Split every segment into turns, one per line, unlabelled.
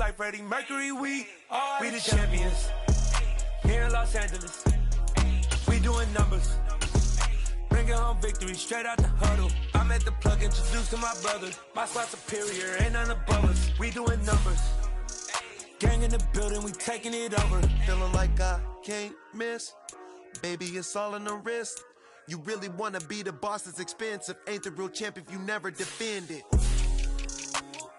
like Freddie Mercury, we the champions. Here in Los Angeles, we doing numbers. Bringing home victory straight out the huddle. I'm at the plug, introduced to my brothers. My squad superior, ain't none above us. We doing numbers. Gang in the building, we taking it over.
Feeling like I can't miss. Baby, it's all in the wrist. You really wanna be the boss, it's expensive. Ain't the real champ if you never defend it.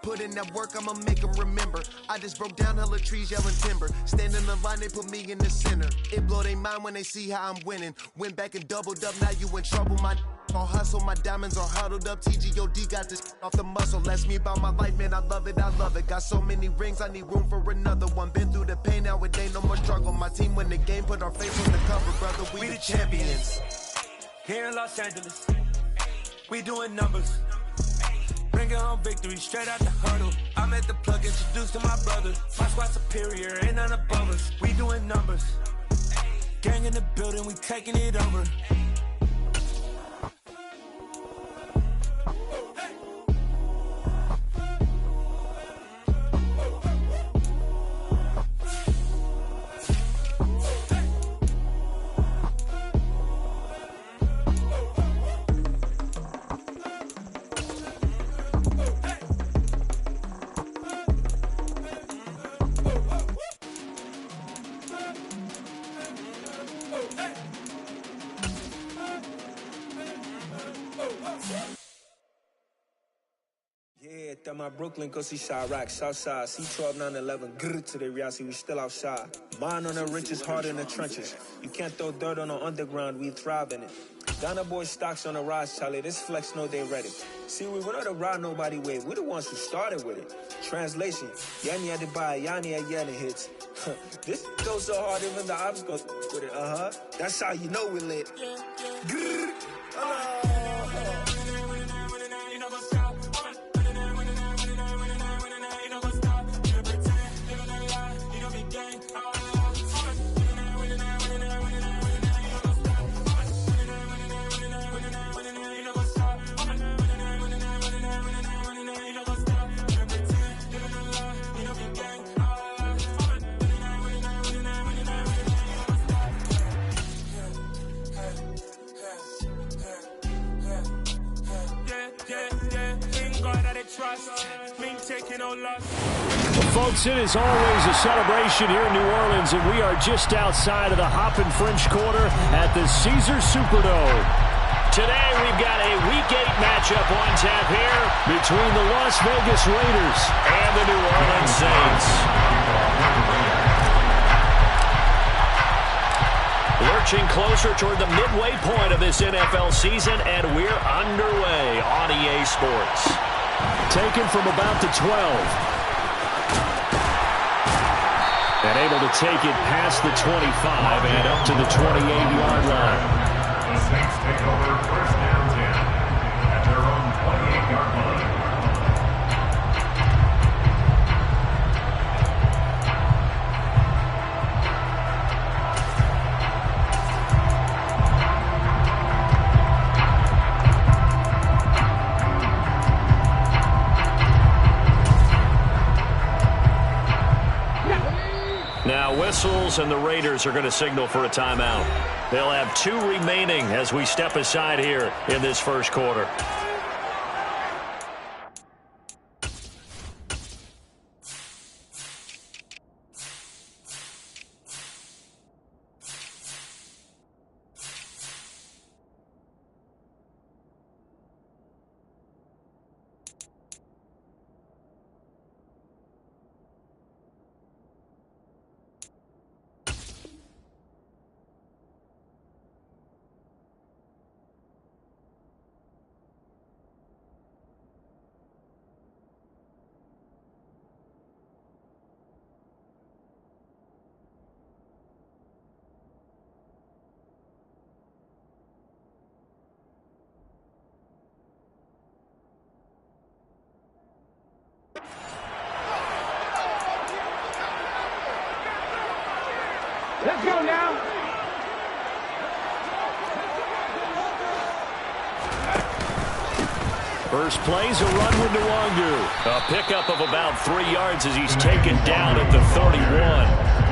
Put in that work, I'ma make them remember. I just broke down hella trees, yelling timber. Stand in the line, they put me in the center. It blow they mind when they see how I'm winning. Went back and doubled up, now you in trouble. My all hustle, my diamonds are huddled up. TGOD got this off the muscle. Ask me about my life, man, I love it, I love it. Got so many rings, I need room for another one. Been through the pain, now it ain't no more struggle. My team win the game, put our face on the cover, brother. We the champions.
Here in Los Angeles, we doing numbers. Bringing home victory straight out the huddle. I'm at the plug, introduced to my brothers. My squad superior, ain't none above us. We doing numbers. Gang in the building, we taking it over.
Yeah, that my Brooklyn, go see Chirac, Southside, C12, 911, grrr to the reality, we still outside. Mine on the richest, heart in the trenches. You can't throw dirt on the underground, we thrive in it. Ghana boy stocks on the rise, Charlie, this flex know they ready. See, we not the ride nobody wave, we the ones who started with it. Translation, Yanni had to buy, Yanni had Yanni hits. This goes so hard, even the ops go with it, That's how you know we lit. Grrr,
Well, folks, it is always a celebration here in New Orleans, and we are just outside of the Hoppin' French Quarter at the Caesars Superdome. Today, we've got a Week 8 matchup on tap here between the Las Vegas Raiders and the New Orleans Saints. Lurching closer toward the midway point of this NFL season, and we're underway on EA Sports. Taken from about the 12. And able to take it past the 25 and up to the 28-yard line.
The Saints take over first down 10 at their own 28-yard line.
Now whistles, and the Raiders are going to signal for a timeout. They'll have 2 remaining as we step aside here in this first quarter.
Let's go now.
First play's a run with Nwangu. A pickup of about 3 yards as he's taken down at the 31.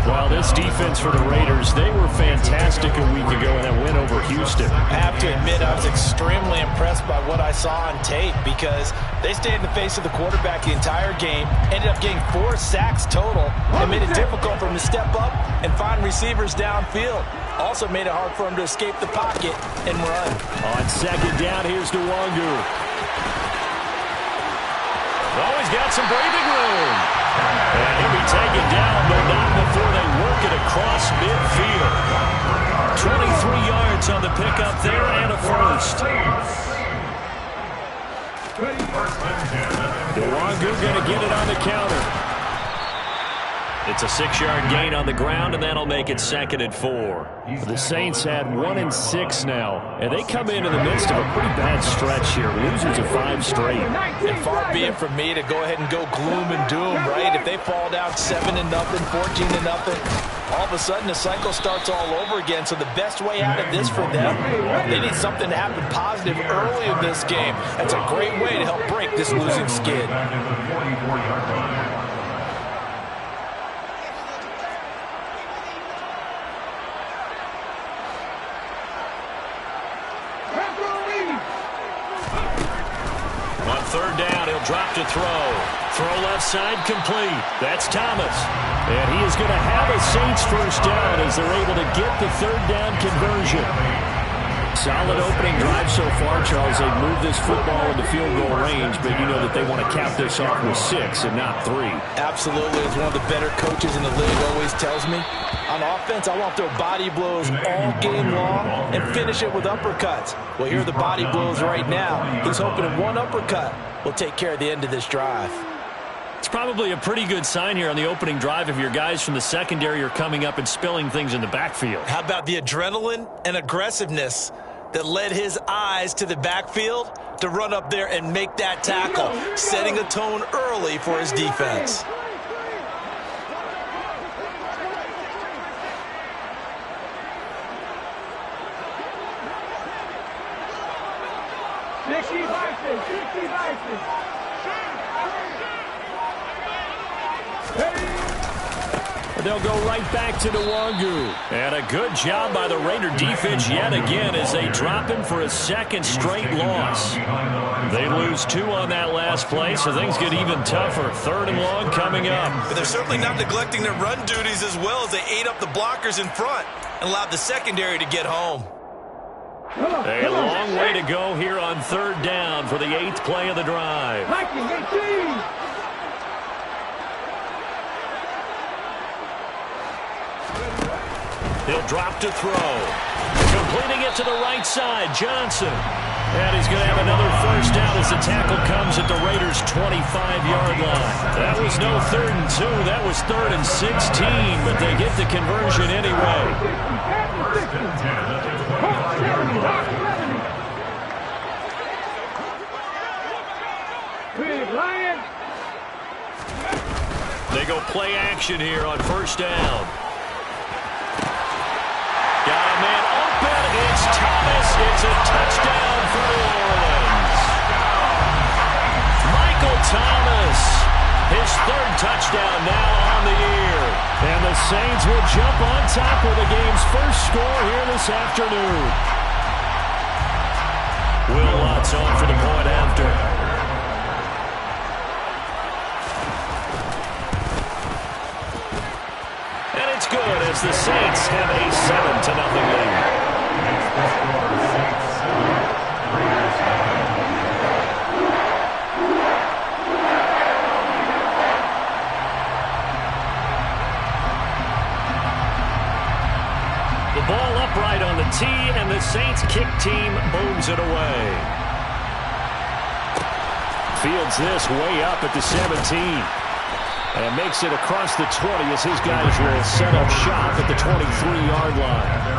Well, this defense for the Raiders, they were fantastic a week ago in that win over Houston.
I have to admit, I was extremely impressed by what I saw on tape because they stayed in the face of the quarterback the entire game, ended up getting 4 sacks total, and made it difficult for him to step up and find receivers downfield. Also made it hard for him to escape the pocket and run.
On second down, here's Nwangu. Oh, he's got some breathing room. And he'll be taken down, but not before they work it across midfield. 23 yards on the pickup there and a first. Nwangu going to get it on the counter. It's a 6-yard gain on the ground, and that'll make it 2nd and 4. The Saints had 1-6 now, and they come in the midst of a pretty bad stretch here. Losers of 5 straight.
And far be it from me to go ahead and go gloom and doom, right? If they fall down 7-0, 14-0, all of a sudden the cycle starts all over again. So the best way out of this for them, they need something to happen positive early in this game. That's a great way to help break this losing skid.
Third down, he'll drop to throw. Throw left side, complete. That's Thomas. And he is going to have a Saints first down as they're able to get the third down conversion. Solid opening drive so far, Charles. They've moved this football into field goal range, but you know that they want to cap this off with 6 and not 3.
Absolutely. As one of the better coaches in the league always tells me, on offense, I want to throw body blows all game long and finish it with uppercuts. Well, here are the body blows right now. He's hoping one uppercut will take care of the end of this drive.
It's probably a pretty good sign here on the opening drive if your guys from the secondary are coming up and spilling things in the backfield.
How about the adrenaline and aggressiveness that led his eyes to the backfield to run up there and make that tackle, setting a tone early for his defense.
They'll go right back to Nwangu. And a good job by the Raider defense yet again as they drop him for a 2nd straight loss. They lose 2 on that last play, so things get even tougher. 3rd and long coming up.
But they're certainly not neglecting their run duties as well as they ate up the blockers in front and allowed the secondary to get home.
A long way to go here on 3rd down for the 8th play of the drive. He'll drop to throw. Completing it to the right side, Johnson. And he's going to have another first down as the tackle comes at the Raiders' 25-yard line. That was no 3rd and 2. That was 3rd and 16, but they get the conversion anyway. They go play action here on 1st down. Got a man open. It's Thomas. It's a touchdown for New Orleans. Michael Thomas, his 3rd touchdown now on the year. And the Saints will jump on top with the game's first score here this afternoon. Will Lutz on for the point after. And it's good as the Saints have a 7-0 lead. The ball upright on the tee, and the Saints kick team booms it away. Fields this way up at the 17. And makes it across the 20 as his guys will set up shop at the 23-yard line.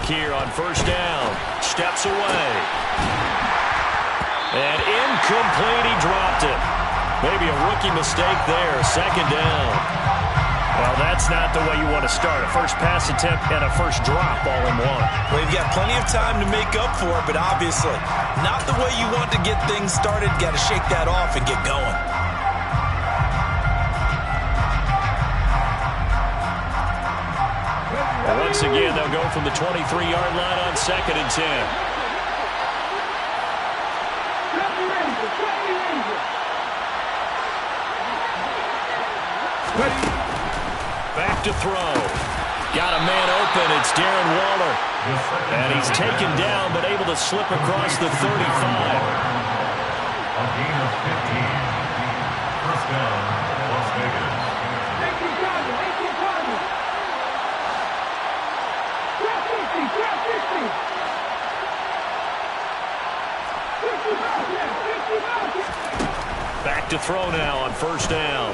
here on first down. Steps away. And incomplete, he dropped it. Maybe a rookie mistake there, second down. Well, that's not the way you want to start. A first pass attempt and a first drop all in one.
Well, you've got plenty of time to make up for it, but obviously not the way you want to get things started. Got to shake that off and get going.
And once again, they'll go from the 23-yard line on 2nd and 10. Back to throw. Got a man open. It's Darren Waller. And he's taken down, but able to slip across the 35.
A gain of 15. First down, Las Vegas.
Back to throw now on first down.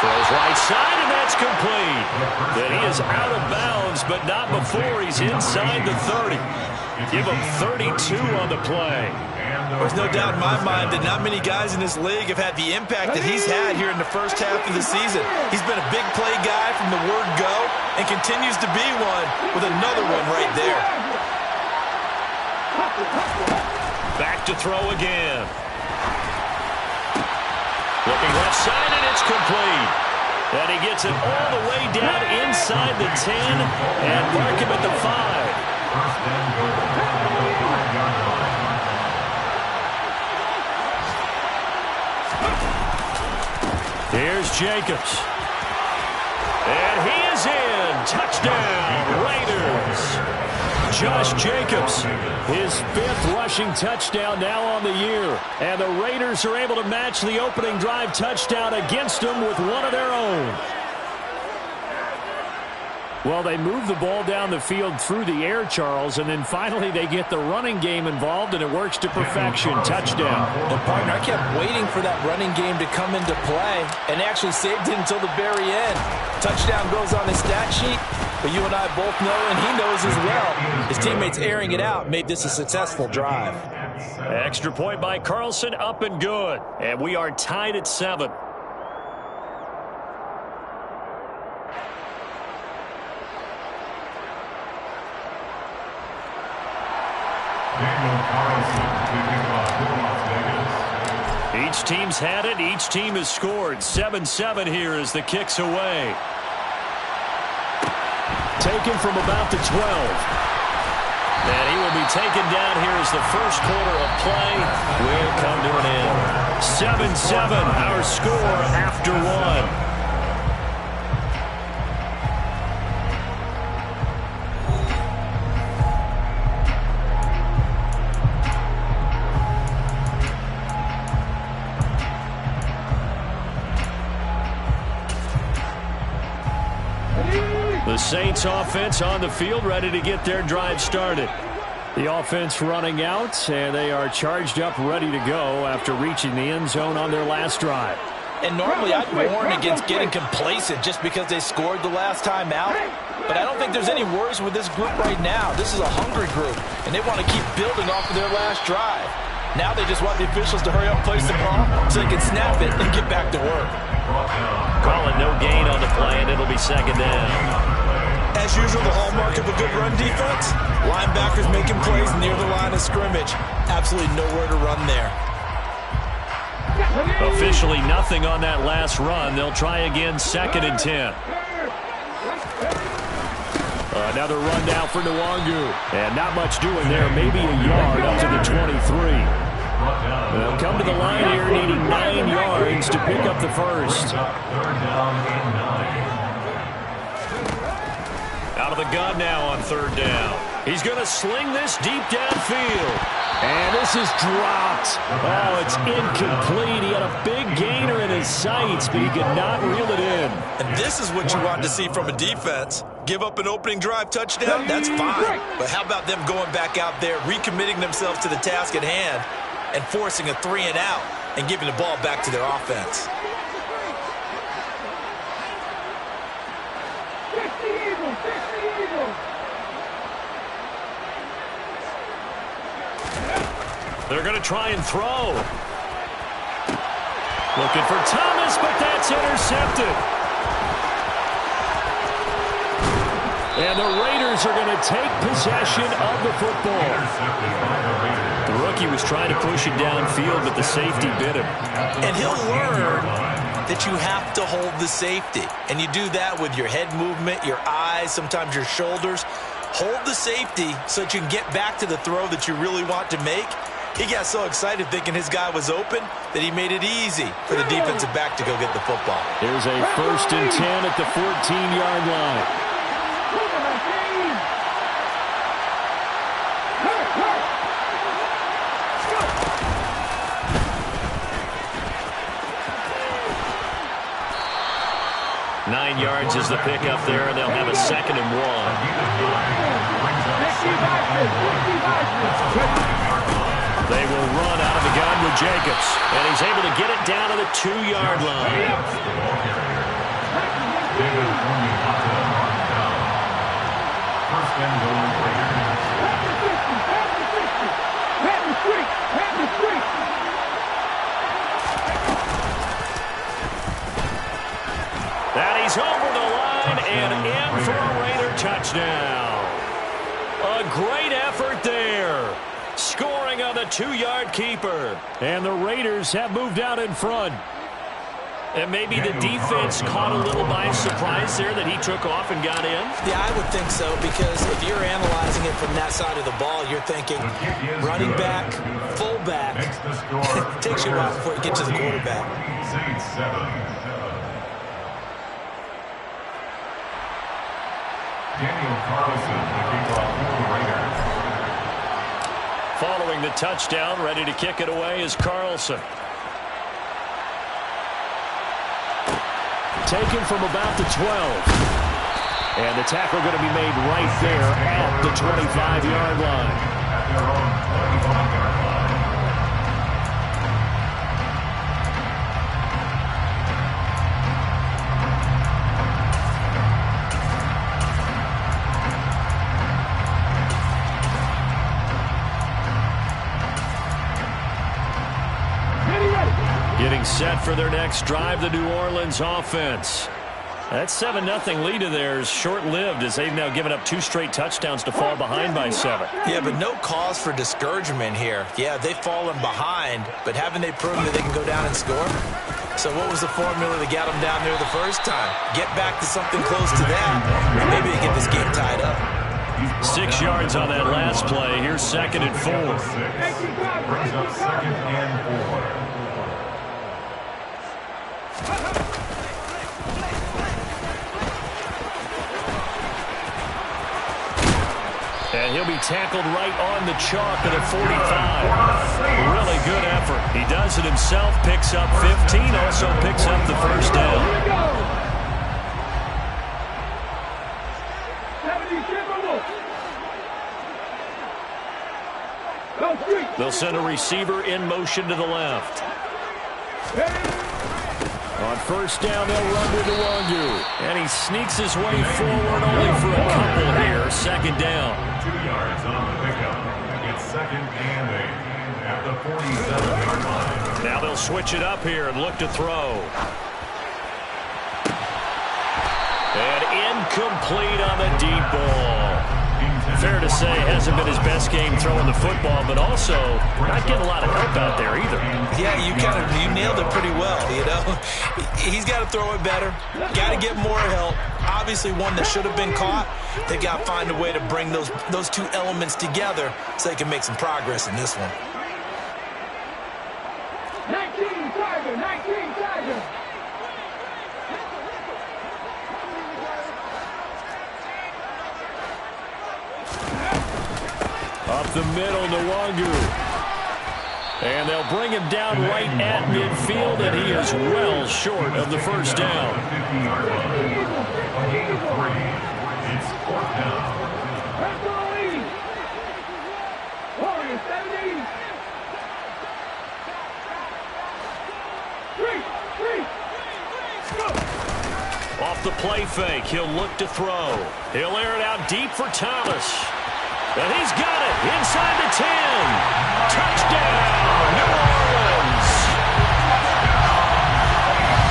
Throws right side, and that's complete. And he is out of bounds, but not before he's inside the 30. Give him 32 on the play.
There's no doubt in my mind that not many guys in this league have had the impact that he's had here in the first half of the season. He's been a big play guy from the word go and continues to be one with another one right there.
Back to throw again. Looking left side, and it's complete. And he gets it all the way down inside the 10 and mark him at the 5. Here's Jacobs. And he is in. Touchdown, Raiders. Josh Jacobs, his 5th rushing touchdown now on the year. And the Raiders are able to match the opening drive touchdown against them with one of their own. Well, they move the ball down the field through the air, Charles, and then finally they get the running game involved, and it works to perfection. Touchdown.
Well, partner, I kept waiting for that running game to come into play and actually saved it until the very end. Touchdown goes on his stat sheet, but you and I both know, and he knows as well, his teammates airing it out made this a successful drive.
Extra point by Carlson, up and good. And we are tied at 7. Each team's had it. Each team has scored. 7-7 here as the kick's away. Taken from about the 12. And he will be taken down here as the first quarter of play will come to an end. 7-7, our score after 1. The Saints offense on the field, ready to get their drive started. The offense running out, and they are charged up, ready to go after reaching the end zone on their last drive.
And normally I'd warn against getting complacent just because they scored the last time out. But I don't think there's any worries with this group right now. This is a hungry group, and they want to keep building off of their last drive. Now they just want the officials to hurry up and place the ball so they can snap it and get back to work.
Calling no gain on the play, and it'll be second down.
As usual, the hallmark of a good run defense, linebackers making plays near the line of scrimmage. Absolutely nowhere to run there.
Officially nothing on that last run. They'll try again, 2nd and 10. Another run down for Nwangu. And not much doing there. Maybe a yard up to the 23. They'll come to the line here needing 9 yards to pick up the first. Out of the gun now on 3rd down. He's going to sling this deep downfield. And this is dropped. Oh, it's incomplete. He had a big gainer in his sights, but he could not reel it in.
And this is what you want to see from a defense. Give up an opening drive touchdown, that's fine. But how about them going back out there, recommitting themselves to the task at hand, and forcing a 3 and out, and giving the ball back to their offense.
They're going to try and throw. Looking for Thomas, but that's intercepted. And the Raiders are going to take possession of the football. The rookie was trying to push it downfield, but the safety bit him.
And he'll learn that you have to hold the safety. And you do that with your head movement, your eyes, sometimes your shoulders. Hold the safety so that you can get back to the throw that you really want to make. He got so excited thinking his guy was open that he made it easy for the defensive back to go get the football.
Here's a 1st and 10 at the 14-yard line. 9 yards is the pickup there, and they'll have a 2nd and 1. They will run out of the gun with Jacobs, and he's able to get it down to the 2-yard line. That he's over the line and in for a Raider touchdown. A great effort there. Scoring on the 2-yard keeper. And the Raiders have moved out in front. And maybe the defense caught a little by surprise there that he took off and got in.
Yeah, I would think so, because if you're analyzing it from that side of the ball, you're thinking running back, fullback. It takes you a while before you get to the quarterback.
Daniel Carlson, the kickoff for the Raiders.
Following the touchdown, ready to kick it away is Carlson. Taken from about the 12. And the tackle going to be made right there at the 25-yard line.
At their own 25-yard line.
Getting set for their next drive, the New Orleans offense. That 7-0 lead of theirs short-lived as they've now given up 2 straight touchdowns to fall behind by 7.
Yeah, but no cause for discouragement here. Yeah, they've fallen behind, but haven't they proven that they can go down and score? So what was the formula that got them down there the first time? Get back to something close to that, and maybe they get this game tied up.
6 yards on that last play. Here's 2nd and 4.
Brings up 2nd and 4.
And he'll be tackled right on the chalk at a 45. Really good effort. He does it himself, picks up 15, also picks up the first down. They'll send a receiver in motion to the left. On first down, they'll run with Nwangu. And he sneaks his way forward only for a couple here. 2nd down.
2 yards on the pickup. It's 2nd and 8 at the 47-yard line.
Now they'll switch it up here and look to throw. And incomplete on the deep ball. Fair to say, hasn't been his best game throwing the football, but also not getting a lot of help out there either.
Yeah, you nailed it pretty well, you know. He's got to throw it better. Got to get more help. Obviously one that should have been caught. They got to find a way to bring those 2 elements together so they can make some progress in this one.
19 Tiger, 19 Tiger.
Up the middle, Nwangu. And they'll bring him down right at midfield, and he is well short of the first down.
50-yard line. A gain of 3. It's 4th down.
Off the play fake, he'll look to throw. He'll air it out deep for Thomas. And he's got it inside the 10. Touchdown, New Orleans.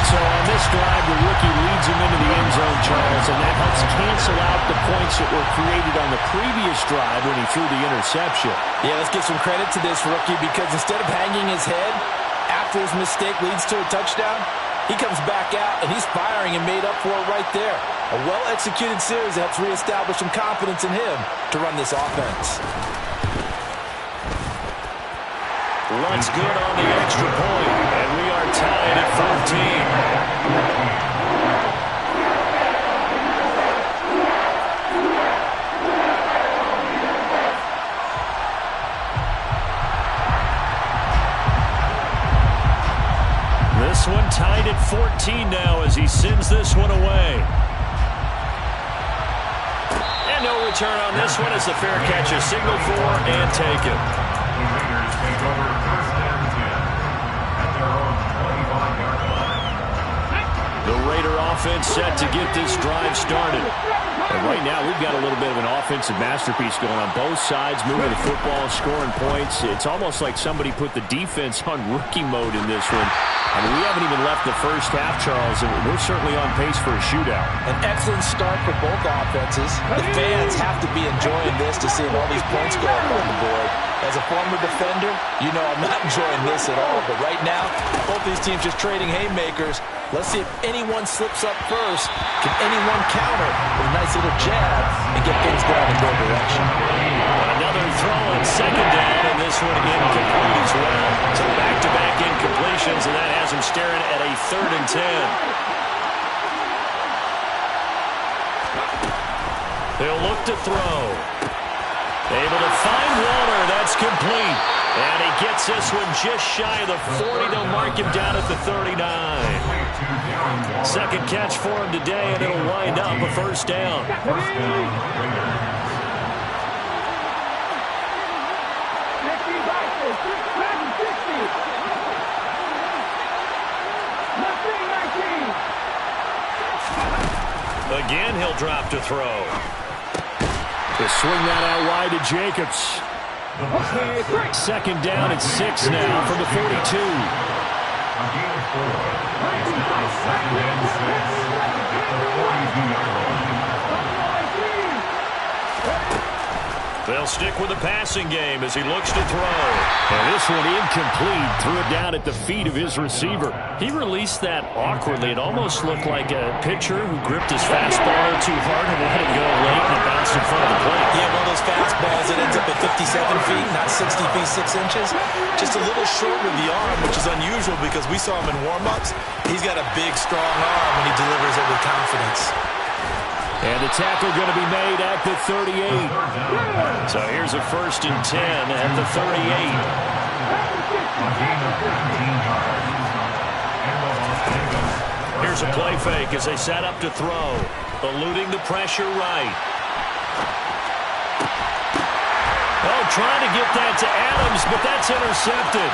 So on this drive, the rookie leads him into the end zone, Charles, and that helps cancel out the points that were created on the previous drive when he threw the interception.
Yeah, let's give some credit to this rookie because instead of hanging his head after his mistake leads to a touchdown, he comes back out, and he's firing and made up for it right there. A well-executed series that helps reestablish some confidence in him to run this offense.
Runs good on the extra point, and we are tied at 14. This one tied at 14 now as he sends this one away. And no return on this one as the fair catch is signaled for and taken.
The Raiders take over first and 10 at their own 25-yard line.
The Raider offense set to get this drive started. And right now, we've got a little bit of an offensive masterpiece going on both sides, moving the football, scoring points. It's almost like somebody put the defense on rookie mode in this one. I mean, we haven't even left the first half, Charles, and we're certainly on pace for a shootout.
An excellent start for both offenses. The fans have to be enjoying this to see all these points go up on the board. As a former defender, you know I'm not enjoying this at all. But right now, both these teams just trading haymakers. Let's see if anyone slips up first. Can anyone counter with a nice little jab and get things going in their direction?
Another throw on second down, and this one incomplete as well. So back-to-back incompletions, and that has him staring at a 3rd and 10. They'll look to throw. Able to find Walter. That's complete. And he gets this one just shy of the 40. They'll mark him down at the 39. Second catch for him today, and it'll wind up a first down. Again, he'll drop to throw. To swing that out wide to Jacobs. Second down at 6 now from the 42. They'll stick with the passing game as he looks to throw. And this one incomplete. Threw it down at the feet of his receiver. He released that awkwardly. It almost looked like a pitcher who gripped his fastball too hard and let it go late and it bounced in front of the plate.
Yeah, one of those fastballs that ends up at 57 feet, not 60 feet, 6 inches. Just a little short with the arm, which is unusual because we saw him in warm-ups. He's got a big, strong arm when he delivers it with confidence.
And the tackle going to be made at the 38. So here's a 1st and 10 at the 38. Here's a play fake as they set up to throw. Eluding the pressure right. Oh, trying to get that to Adams, but that's intercepted.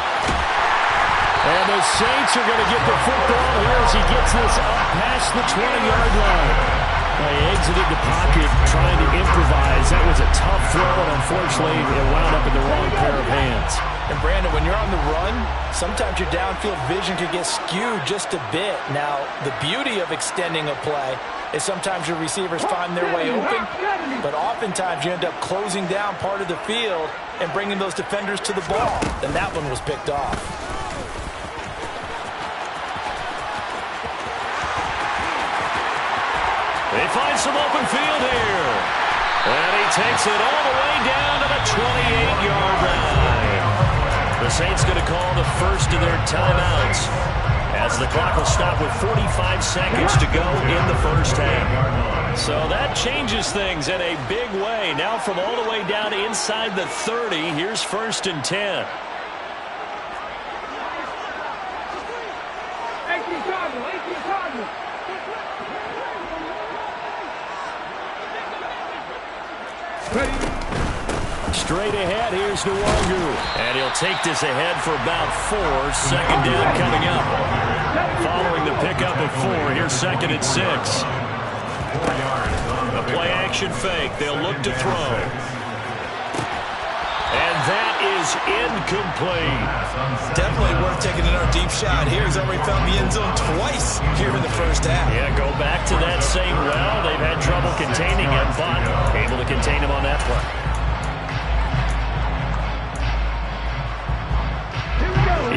And the Saints are going to get the football here as he gets this up past the 20-yard line. They exited the pocket trying to improvise. That was a tough throw, and unfortunately, it wound up in the wrong pair of hands.
And, Brandon, when you're on the run, sometimes your downfield vision can get skewed just a bit. Now, the beauty of extending a play is sometimes your receivers find their way open, but oftentimes you end up closing down part of the field and bringing those defenders to the ball. And that one was picked off.
They find some open field here. And he takes it all the way down to the 28-yard line. The Saints going to call the first of their timeouts as the clock will stop with 45 seconds to go in the first half. So that changes things in a big way. Now from all the way down inside the 30, here's 1st and 10. Straight ahead, here's Nwangu. And he'll take this ahead for about 4. Second down coming up. Following the pickup of 4, here's 2nd and 6. A play-action fake. They'll look to throw. is incomplete.
Definitely worth taking another deep shot here. He's already found the end zone twice here in the first half.
Yeah, go back to that same well. They've had trouble containing him, but able to contain him on that play.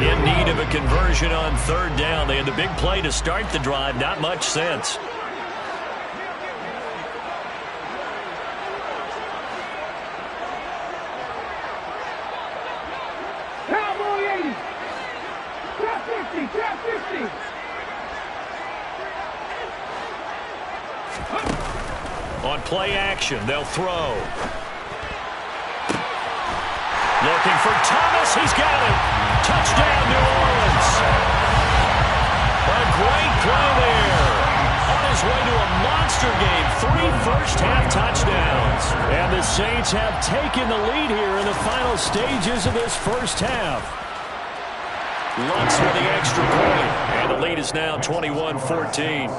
In need of a conversion on third down. They had the big play to start the drive. Not much sense.
Cowboy 80. Trap 50. Trap 50.
On play action, they'll throw. Looking for Thomas. He's got it. Touchdown, New Orleans. A great play there. On his way to a monster game. 3 first-half touchdowns. And the Saints have taken the lead here in the final stages of this first half. Lutz with the extra point. And the lead is now 21-14.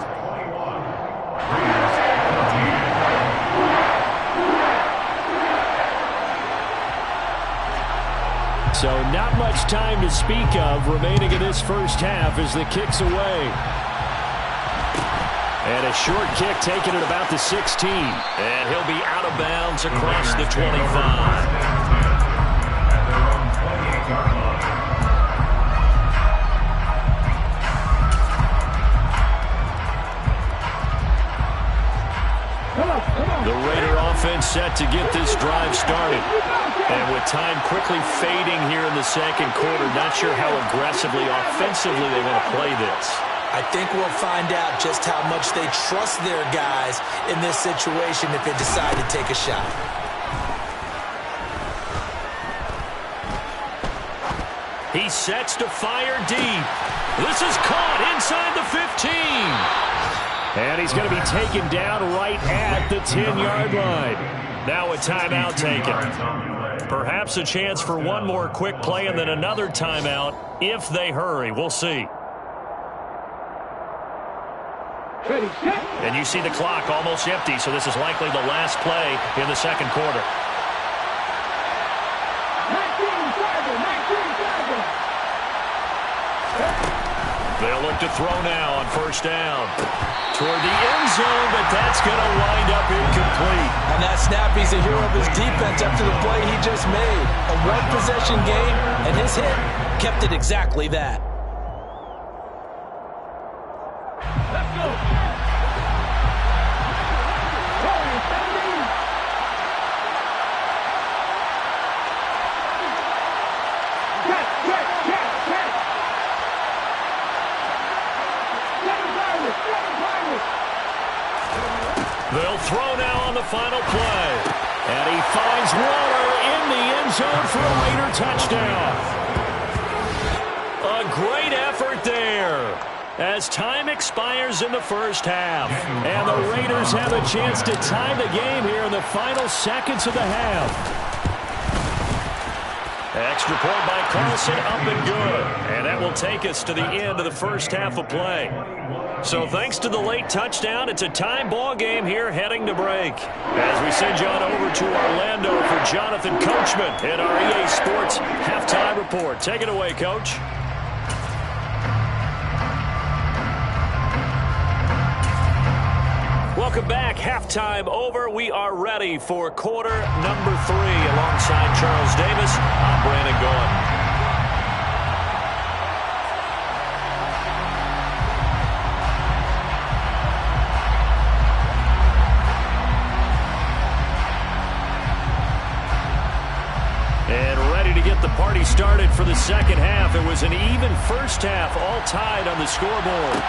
So not much time to speak of remaining in this first half as the kick's away. And a short kick taken at about the 16. And he'll be out of bounds across the 25. The Raider offense set to get this drive started. And with time quickly fading here in the second quarter, not sure how aggressively, offensively they want to play this.
I think we'll find out just how much they trust their guys in this situation if they decide to take a shot.
He sets to fire deep. This is caught inside the 15. And he's going to be taken down right at the 10-yard line. Now a timeout taken. Perhaps a chance for one more quick play and then another timeout if they hurry. We'll see. And you see the clock almost empty, so this is likely the last play in the second quarter.
19-7.
They'll look to throw now on first down. Toward the end zone, but that's going to wind up incomplete.
On that snap, he's a hero of his defense after the play he just made. A one-possession game, and his hit kept it exactly that.
Let's go.
They'll throw now on the final play. And he finds Waller in the end zone for a Raider touchdown. A great effort there as time expires in the first half. And the Raiders have a chance to tie the game here in the final seconds of the half. Extra point by Carlson, up and good. And that will take us to the end of the first half of play. So thanks to the late touchdown, it's a tie ball game here heading to break. As we send you on over to Orlando for Jonathan Coachman in our EA Sports Halftime Report. Take it away, Coach. Welcome back. Halftime over. We are ready for quarter number 3. Alongside Charles Davis, I'm Brandon Gordon. And ready to get the party started for the second half. It was an even first half, all tied on the scoreboard.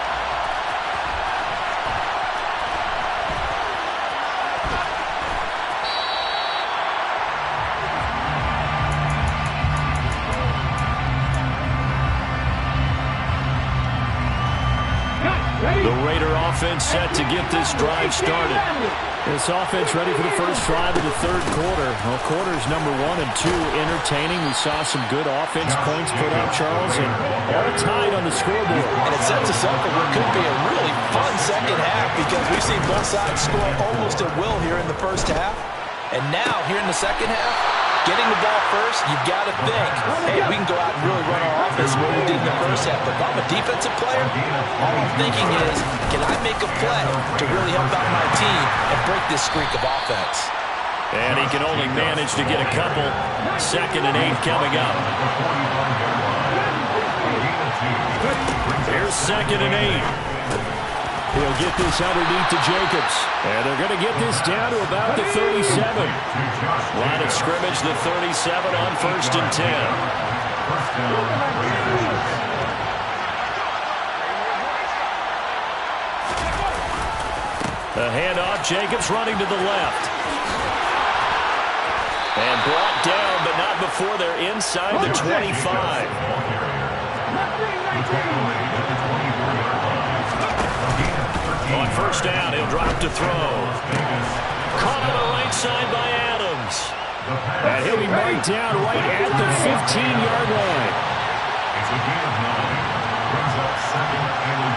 The Raider offense set to get this drive started. This offense ready for the first drive of the third quarter. Well, quarters number 1 and 2 entertaining. We saw some good offense points put up, Charles, and all tied on the scoreboard.
And it sets us up for what could be a really fun second half because we've seen both sides score almost at will here in the first half. And now, here in the second half, getting the ball first, you've got to think, hey, we can go out and really run our offense the way we did in the first half. But if I'm a defensive player, all I'm thinking is, can I make a play to really help out my team and break this streak of offense?
And he can only manage to get a couple. 2nd and 8 coming up. Here's 2nd and 8. He'll get this underneath to Jacobs. And they're going to get this down to about the 37. Line of scrimmage, the 37 on 1st and 10. The handoff, Jacobs running to the left. And brought down, but not before they're inside the 25. On 1st down, he'll drop to throw. Caught on the right side by Adams. And he'll be marked down right at the 15-yard line.
It's a gain of 9. Brings up 2nd and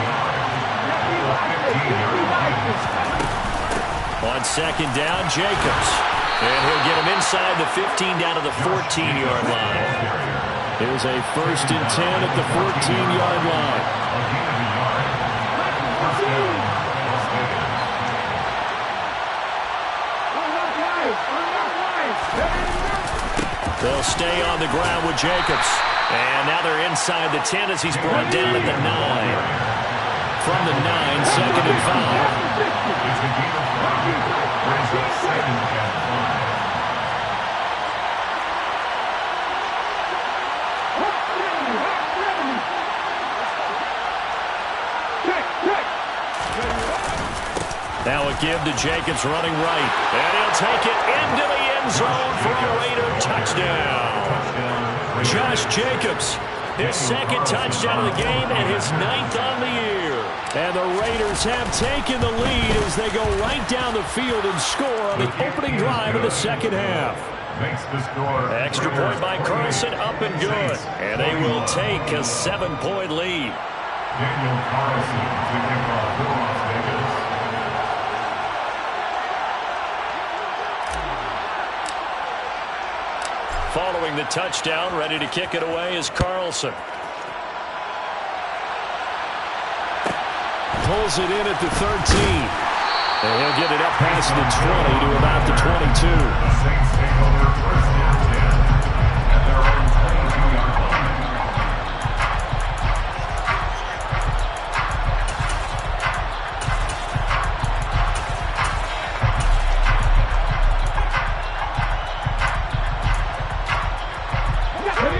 1.
On 2nd down, Jacobs. And he'll get him inside the 15 down to the 14-yard line. Here's a 1st and 10 at the 14-yard line. They'll stay on the ground with Jacobs. And now they're inside the 10 as he's brought down at the 9. From the 9, 2nd and 5. Now a give to Jacobs running right. And he'll take it into the end zone for a Raider touchdown. Josh Jacobs, his 2nd touchdown of the game and his 9th on the year. And the Raiders have taken the lead as they go right down the field and score on the opening drive of the 2nd half.
Makes the score.
Extra point by Carlson, up and good. And they will take a 7-point lead.
Daniel Carlson to kick off for Las Vegas.
Following the touchdown, ready to kick it away is Carlson. Pulls it in at the 13. And he'll get it up past the 20 to about the 22.
The Saints take over 1st and 10 at their own 22-yard line.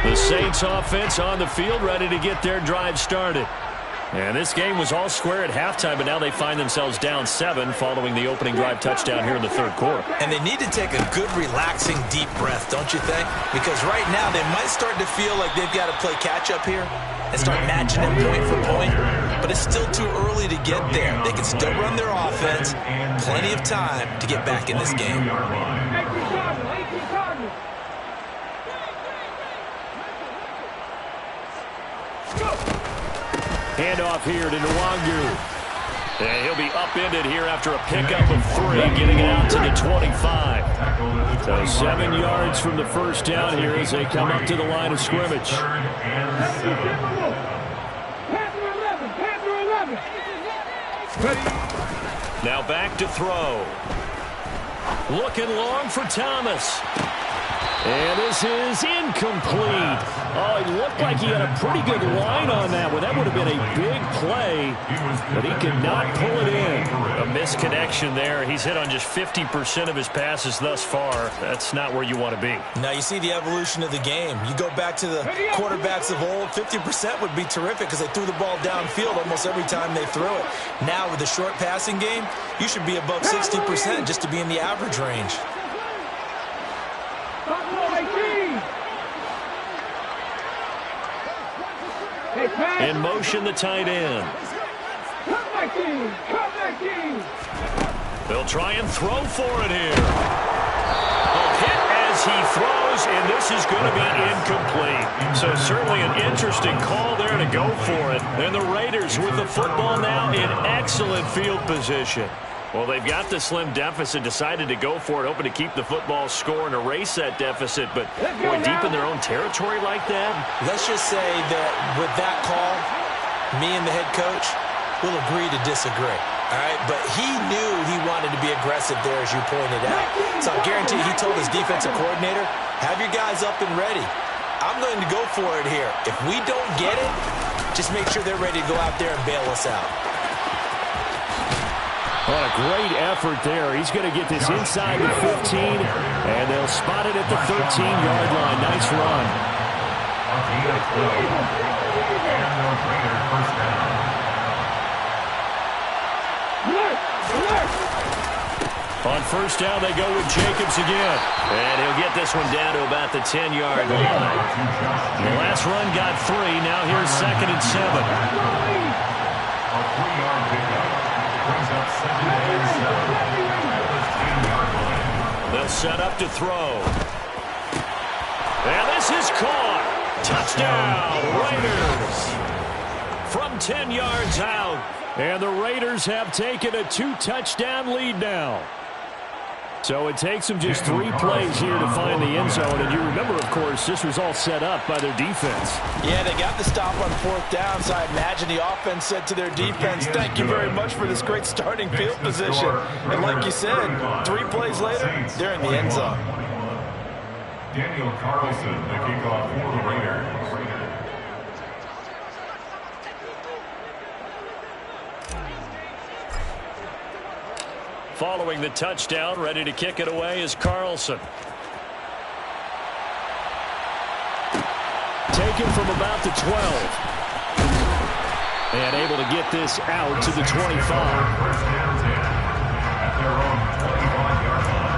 The Saints offense on the field, ready to get their drive started. And this game was all square at halftime, but now they find themselves down 7 following the opening drive touchdown here in the 3rd quarter.
And they need to take a good, relaxing, deep breath, don't you think? Because right now they might start to feel like they've got to play catch-up here and start matching them point for point. But it's still too early to get there. They can still run their offense. Plenty of time to get back in this game.
Handoff here to Nwangu. And he'll be upended here after a pickup of 3, getting it out to the 25. So 7 yards from the 1st down here as they come up to the line of scrimmage. Now back to throw. Looking long for Thomas. And this is incomplete. Oh, it looked like he had a pretty good line on that one. That would have been a big play, but he could not pull it in. A misconnection there. He's hit on just 50% of his passes thus far. That's not where you want to be.
Now you see the evolution of the game. You go back to the quarterbacks of old, 50% would be terrific because they threw the ball downfield almost every time they threw it. Now with the short passing game, you should be above 60% just to be in the average range.
In motion, the tight end. They'll try and throw for it here. A hit as he throws, and this is going to be incomplete. So certainly an interesting call there to go for it. And the Raiders with the football now in excellent field position. Well, they've got the slim deficit, decided to go for it, hoping to keep the football score and erase that deficit. But, boy, deep in their own territory like that?
Let's just say that with that call, me and the head coach will agree to disagree. All right, but he knew he wanted to be aggressive there, as you pointed out. So I guarantee he told his defensive coordinator, have your guys up and ready. I'm going to go for it here. If we don't get it, just make sure they're ready to go out there and bail us out.
What a great effort there. He's going to get this inside the 15, and they'll spot it at the 13-yard line. Nice run. On first down, they go with Jacobs again. And he'll get this one down to about the 10-yard line. The last run got 3. Now here's 2nd and 7.
A 3-yard pickup brings up 2nd and 7 at the 10-yard line.
They'll set up to throw. And this is caught. Touchdown, Raiders. From 10 yards out. And the Raiders have taken a 2-touchdown lead now. So it takes them just 3 plays here to find the end zone. And you remember, of course, this was all set up by their defense.
Yeah, they got the stop on 4th down, so I imagine the offense said to their defense, thank you very much for this great starting field position. And like you said, 3 plays later, they're in the end zone.
Daniel Carlson, the kickoff for the Raiders.
Following the touchdown, ready to kick it away is Carlson. Taken from about the 12. And able to get this out to the 25.
First down 10 at their own 25-yard line.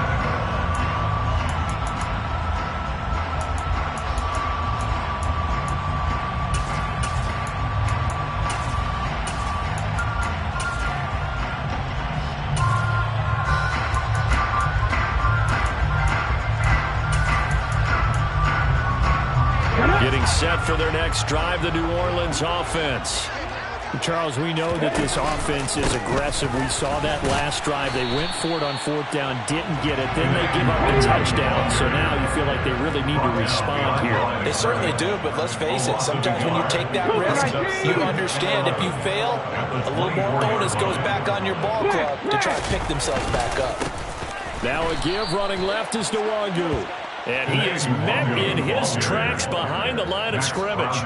Getting set for their next drive, the New Orleans offense. Charles, we know that this offense is aggressive. We saw that last drive. They went for it on 4th down, didn't get it. Then they give up the touchdown. So now you feel like they really need to respond here.
They certainly do, but let's face it. Sometimes when you take that risk, you understand if you fail, a little more bonus goes back on your ball club to try to pick themselves back up.
Now a give running left is Nwangu. And he is met in his tracks behind the line of scrimmage.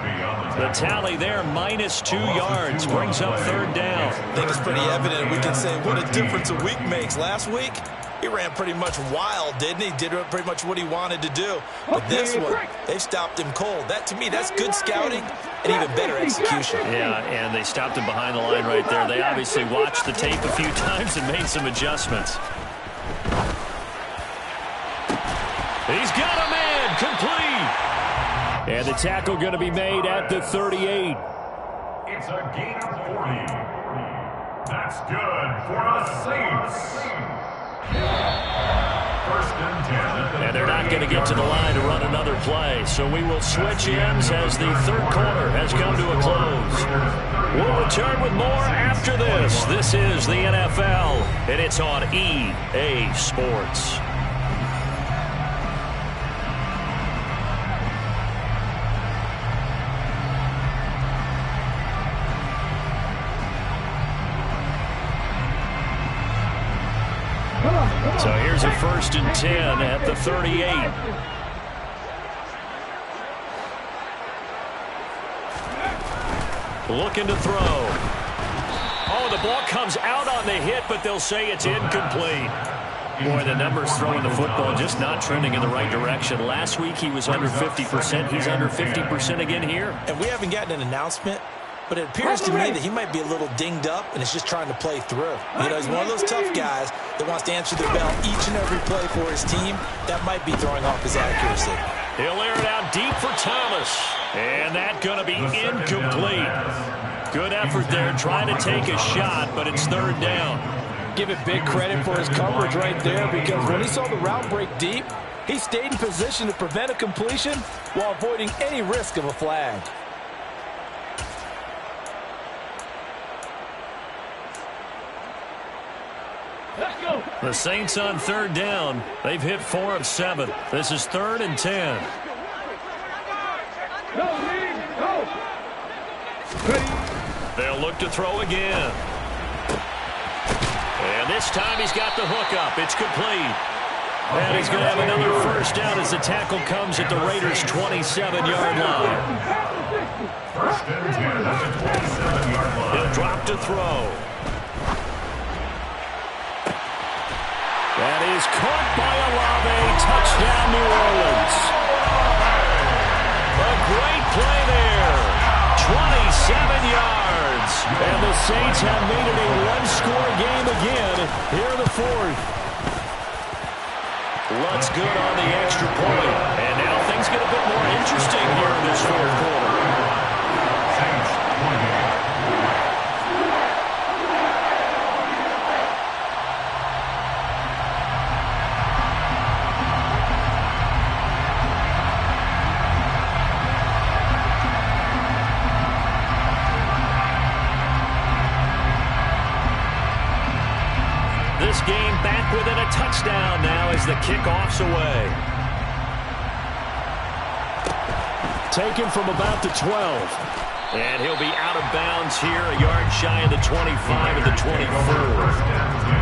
The tally there, -2 yards, brings up 3rd down.
I think it's pretty evident. We can say what a difference a week makes. Last week, he ran pretty much wild, didn't he? Did pretty much what he wanted to do. But this one, they've stopped him cold. That, to me, that's good scouting and even better execution.
Yeah, and they stopped him behind the line right there. They obviously watched the tape a few times and made some adjustments. He's got a man, complete. And the tackle going to be made at the 38.
It's a gain of 40. That's good for the Saints. First and 10.
And they're not going to get to the line to run another play. So we will switch ends as the 3rd quarter has come to a close. We'll return with more after this. This is the NFL, and it's on EA Sports. So here's a 1st and 10 at the 38. Looking to throw. Oh, the ball comes out on the hit, but they'll say it's incomplete. Boy, the numbers throwing the football just not trending in the right direction. Last week he was under 50%. He's under 50% again here.
And we haven't gotten an announcement, but it appears to me that he might be a little dinged up and is just trying to play through. You know, he's one of those tough guys that wants to answer the bell each and every play for his team. That might be throwing off his accuracy.
He'll air it out deep for Thomas. And that's going to be incomplete. Good effort there, trying to take a shot, but it's 3rd down.
Give it big credit for his coverage right there, because when he saw the route break deep, he stayed in position to prevent a completion while avoiding any risk of a flag.
Let's go.
The Saints on third down. They've hit 4 of 7. This is 3rd and 10.
Go, Lee. Go.
They'll look to throw again. And this time he's got the hook up. It's complete. And he's going to have another first down as the tackle comes at the Raiders' 27-yard line.
First and 10 at the 27-yard line.
He'll drop to throw. That is caught by Olave. Touchdown, New Orleans. A great play there. 27 yards. And the Saints have made it a one-score game again here in the 4th. Lutz good on the extra point. And now things get a bit more interesting here in this 4th quarter.
Saints 28.
This game back within a touchdown now as the kickoff's away. Taken from about the 12. And he'll be out of bounds here, a yard shy of the 25 of the 24.
First and 10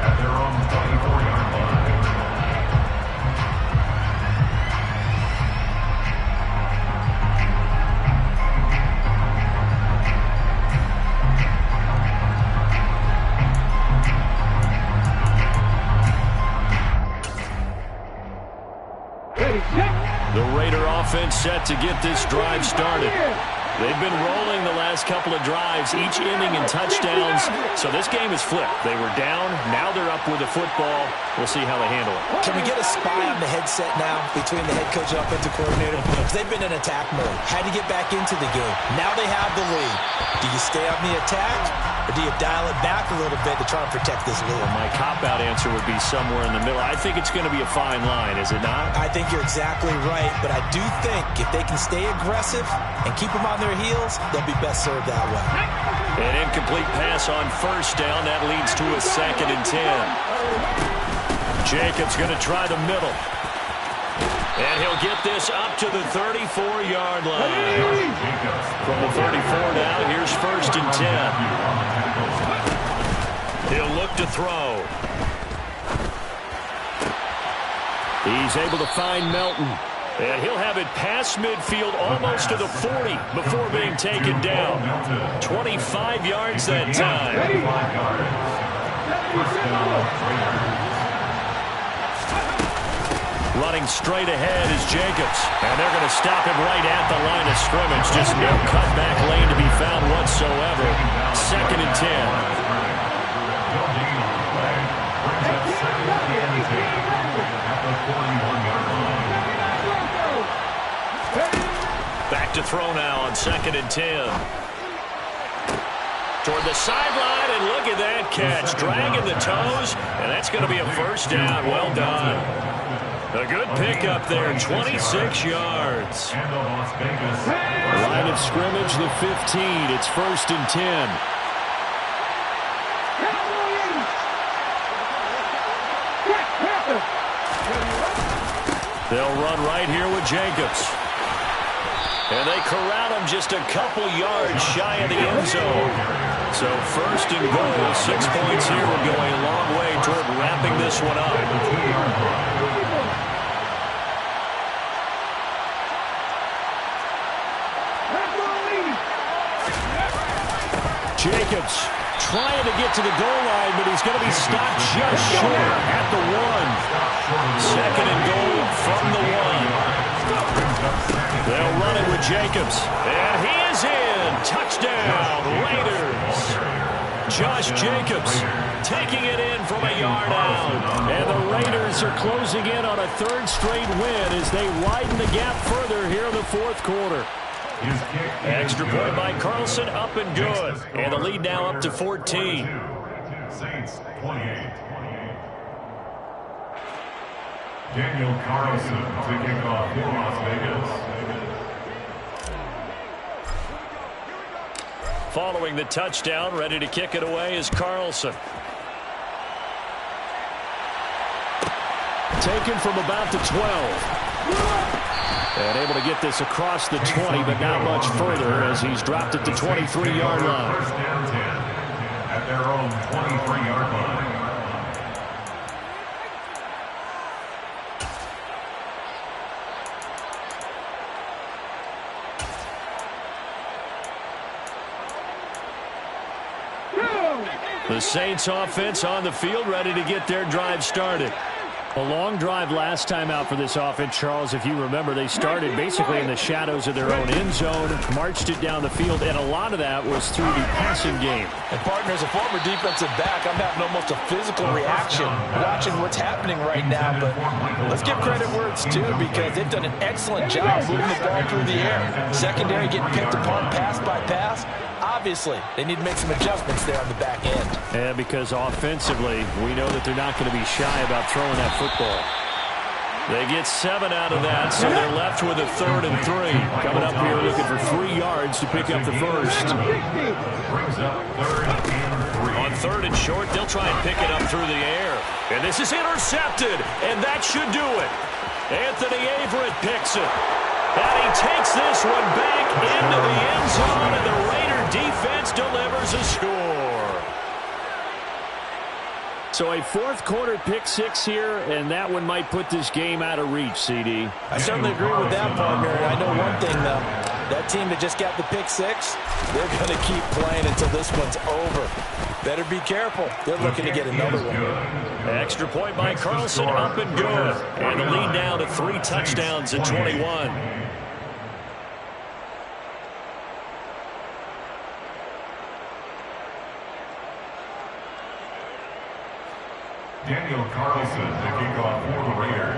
at their own 24-yard line.
The Raider offense set to get this drive started. They've been rolling the last couple of drives, each ending in touchdowns. So this game is flipped. They were down. Now they're up with the football. We'll see how they handle it.
Can we get a spy on the headset now between the head coach and offensive coordinator? Because they've been in attack mode. Had to get back into the game. Now they have the lead. Do you stay on the attack, or do you dial it back a little bit to try and protect this lead?
Well, my cop-out answer would be somewhere in the middle. I think it's going to be a fine line, is it not?
I think you're exactly right, but I do think if they can stay aggressive and keep them on their heels, they'll be best served that way.
An incomplete pass on first down. That leads to a 2nd and 10. Jacobs going to try the middle. And he'll get this up to the 34-yard line. From the 34 now, here's 1st and 10. He'll look to throw. He's able to find Melton. And he'll have it past midfield almost to the 40 before being taken down. 25 yards that time. Running straight ahead is Jacobs. And they're going to stop him right at the line of scrimmage. Just no cutback lane to be found whatsoever. 2nd and 10. Back to throw now on 2nd and 10. Toward the sideline, and look at that catch. Dragging the toes, and that's going to be a first down. Well done. A good pickup there, 26 yards. Line of scrimmage, the 15. It's 1st and 10. They'll run right here with Jacobs. And they corral him just a couple yards shy of the end zone. So 1st and goal, 6 points here will go a long way toward wrapping this one up. Jacobs trying to get to the goal line, but he's going to be stopped just short at the 1. 2nd and goal from the 1. They'll run it with Jacobs. And he is in. Touchdown, Raiders. Josh Jacobs taking it in from a yard out. And the Raiders are closing in on a 3rd straight win as they widen the gap further here in the 4th quarter. Extra point by Carlson, up and good. And the lead now up to 14.
Saints 28. Daniel Carlson to kick off for Las Vegas.
Following the touchdown, ready to kick it away is Carlson. taken from about the 12. And able to get this across the 20, but not much further as he's dropped it to 23-yard line.
First down 10 at their own 23-yard line.
The Saints offense on the field, ready to get their drive started. A long drive last time out for this offense, Charles. If you remember, they started basically in the shadows of their own end zone, marched it down the field, and a lot of that was through the passing game.
And, partner, as a former defensive back, I'm having almost a physical reaction watching what's happening right now. But let's give credit where it's due because they've done an excellent job moving the ball through the air. Secondary getting picked apart pass by pass. Obviously, they need to make some adjustments there on the back end.
And because offensively, we know that they're not going to be shy about throwing that football. They get 7 out of that, so they're left with a 3rd and 3. Coming up here looking for 3 yards to pick up the first.
Brings up 3rd and 3.
On 3rd and short, they'll try and pick it up through the air. And this is intercepted, and that should do it. Anthony Averett picks it. And he takes this one back into the end zone, and the Raider defense delivers a score. So a 4th quarter pick 6 here, and that one might put this game out of reach, CD.
I certainly agree with that, partner. And I know one thing, though. That team that just got the pick 6, they're going to keep playing until this one's over. Better be careful. They're looking to get another one.
Extra point by Carlson, up and good. And the lead down to 3 touchdowns at 21.
Daniel Carlson to kick off for the Raiders.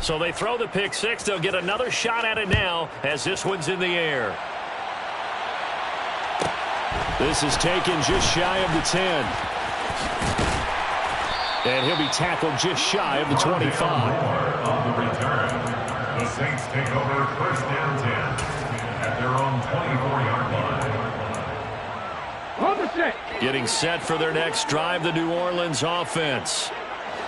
So they throw the pick 6. They'll get another shot at it now as this one's in the air. This is taken just shy of the 10. And he'll be tackled just shy of the 25.
On the return, the Saints take over first down 10 at their own 24-yard line.
On the set.
Getting set for their next drive, the New Orleans offense.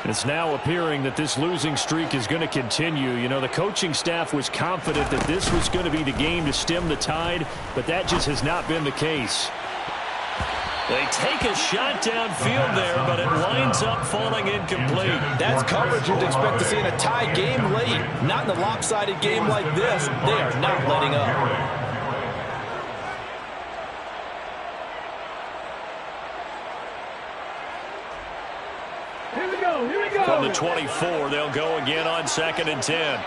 It's now appearing that this losing streak is going to continue. You know, the coaching staff was confident that this was going to be the game to stem the tide, but that just has not been the case. They take a shot downfield there, but it winds up falling incomplete.
That's coverage you'd expect to see in a tie game late. Not in a lopsided game like this. They are not letting up.
From the 24, they'll go again on 2nd and 10.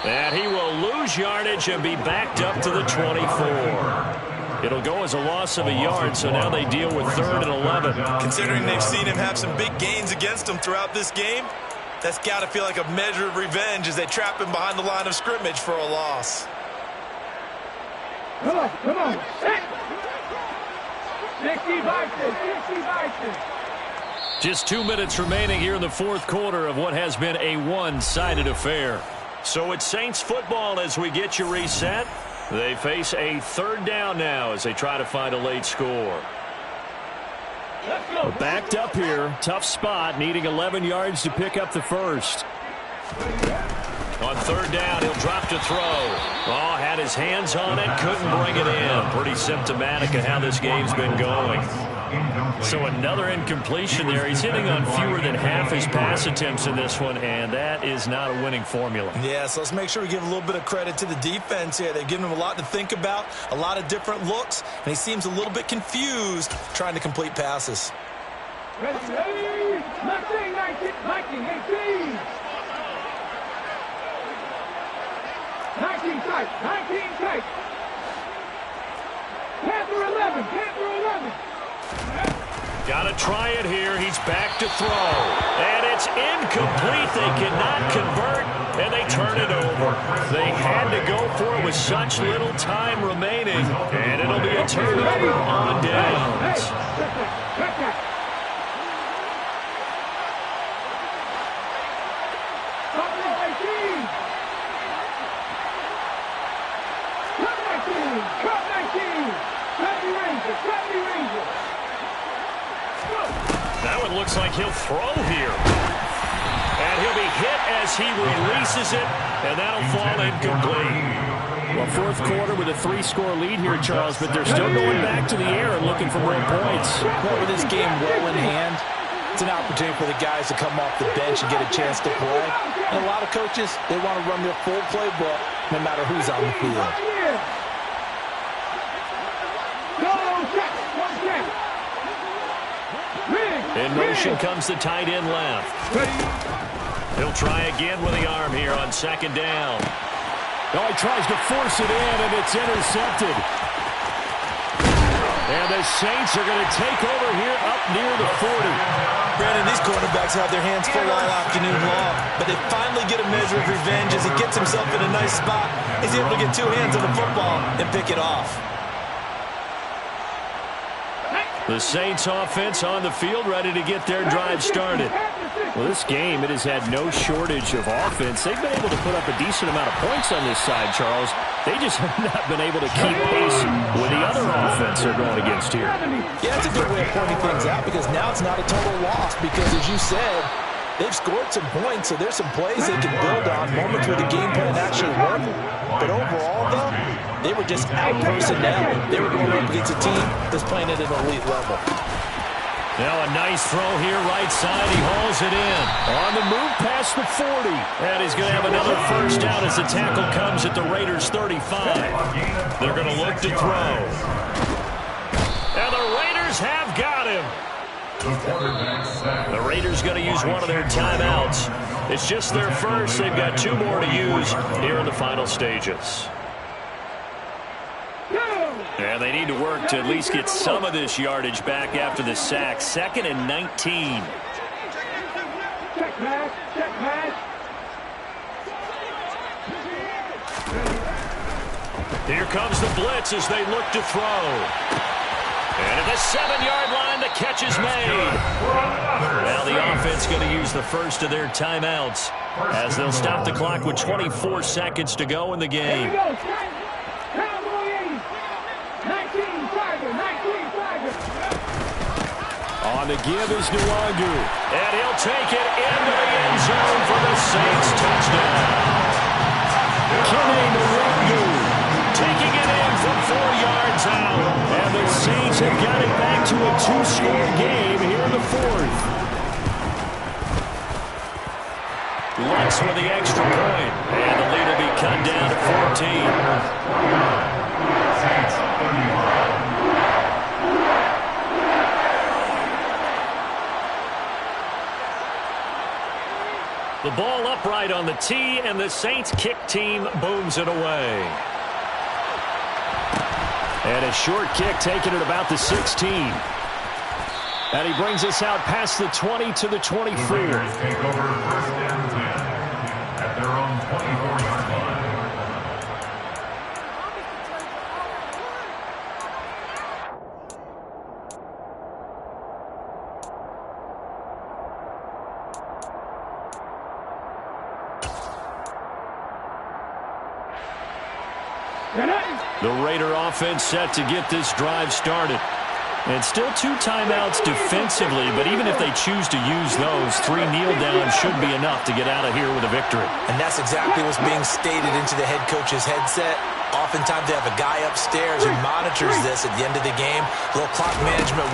And he will lose yardage and be backed up to the 24. It'll go as a loss of a yard, so now they deal with 3rd and 11.
Considering they've seen him have some big gains against them throughout this game, that's got to feel like a measure of revenge as they trap him behind the line of scrimmage for a loss.
Come on. 60 Vikings.
Just 2 minutes remaining here in the 4th quarter of what has been a one-sided affair. So it's Saints football as we get you reset. They face a 3rd down now as they try to find a late score. Backed up here, tough spot, needing 11 yards to pick up the first. On 3rd down, he'll drop to throw. Oh, had his hands on it, couldn't bring it in. Pretty symptomatic of how this game's been going. So another incompletion there. He's hitting on fewer than half his pass attempts in this one, and that is not a winning formula.
Yeah, so let's make sure we give a little bit of credit to the defense here. They've given him a lot to think about, a lot of different looks, and he seems a little bit confused trying to complete passes.
Ready. Mustang 19, Viking 18. 19 tight. Panther 11.
Got to try it here. He's back to throw. And it's incomplete. They cannot convert, and they turn it over. They had to go for it with such little time remaining, and it'll be a turnover on downs.
Cut 19. 70 Ranger. 70 Ranger.
That one looks like he'll throw here. And he'll be hit as he releases it, and that'll fall incomplete. Well, fourth quarter with a 3-score lead here, Charles, but they're still going back to the air and looking for more points.
Well, with this game well in hand, it's an opportunity for the guys to come off the bench and get a chance to play. And a lot of coaches, they want to run their full playbook no matter who's on the field.
In motion comes the tight end left. He'll try again with the arm here on second down. Oh, he tries to force it in, and it's intercepted. And the Saints are going to take over here up near the 40.
Brandon, these quarterbacks have their hands full all afternoon long, but they finally get a measure of revenge as he gets himself in a nice spot. He's able to get 2 hands on the football and pick it off.
The Saints offense on the field, ready to get their drive started. Well, this game, it has had no shortage of offense. They've been able to put up a decent amount of points on this side, Charles. They just have not been able to keep pace with the other offense they're going against here.
Yeah, that's a good way of pointing things out because now it's not a total loss because, as you said, they've scored some points, so there's some plays they can build on, moments where the game plan actually worked. But overall, though, they were just out-personnel. They were going up against a team that's playing at an elite level.
Now a nice throw here, right side. He hauls it in. On the move past the 40. And he's going to have another first down as the tackle comes at the Raiders' 35. They're going to look to throw. And the Raiders have got him. The Raiders going to use one of their timeouts. It's just their first. They've got 2 more to use here in the final stages. And they need to work to at least get some of this yardage back after the sack. 2nd and 19.
Check pass. Check pass.
Here comes the blitz as they look to throw. And at the 7-yard line, the catch is made. Now the offense going to use the first of their timeouts as they'll stop the clock with 24 seconds to go in the game. On the give is Nwangu. And he'll take it into the end zone for the Saints touchdown. Kenny Nwangu taking it in from 4 yards out. And the Saints have got it back to a 2-score game here in the 4th. Lutz with the extra point. And the lead will be cut down to 14.
Saints 35.
The ball upright on the tee, and the Saints kick team booms it away. And a short kick taken at about the 16. And he brings us out past the 20 to the 24.
The Raiders take over 1st and 10 at their own 24-yard line.
The Raider offense set to get this drive started. And still 2 timeouts defensively, but even if they choose to use those, 3 kneel downs should be enough to get out of here with a victory.
And that's exactly what's being stated into the head coach's headset. Oftentimes they have a guy upstairs who monitors this at the end of the game. A little clock management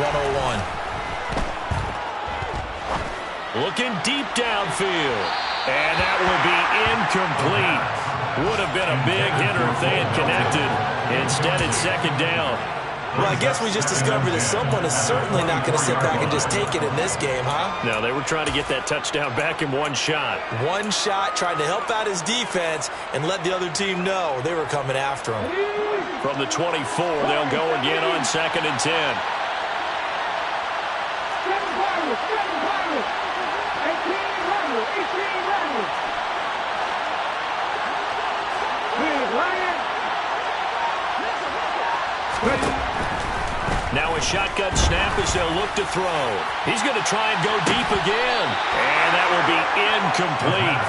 101.
Looking deep downfield. And that would be incomplete. Would have been a big hitter if they had connected. Instead, it's 2nd down.
Well, I guess we just discovered that someone is certainly not going to sit back and just take it in this game, huh?
No, they were trying to get that touchdown back in 1 shot.
1 shot, trying to help out his defense and let the other team know they were coming after him.
From the 24, they'll go again on 2nd and 10.
18
Now a shotgun snap as they'll look to throw. He's going to try and go deep again. And that will be incomplete.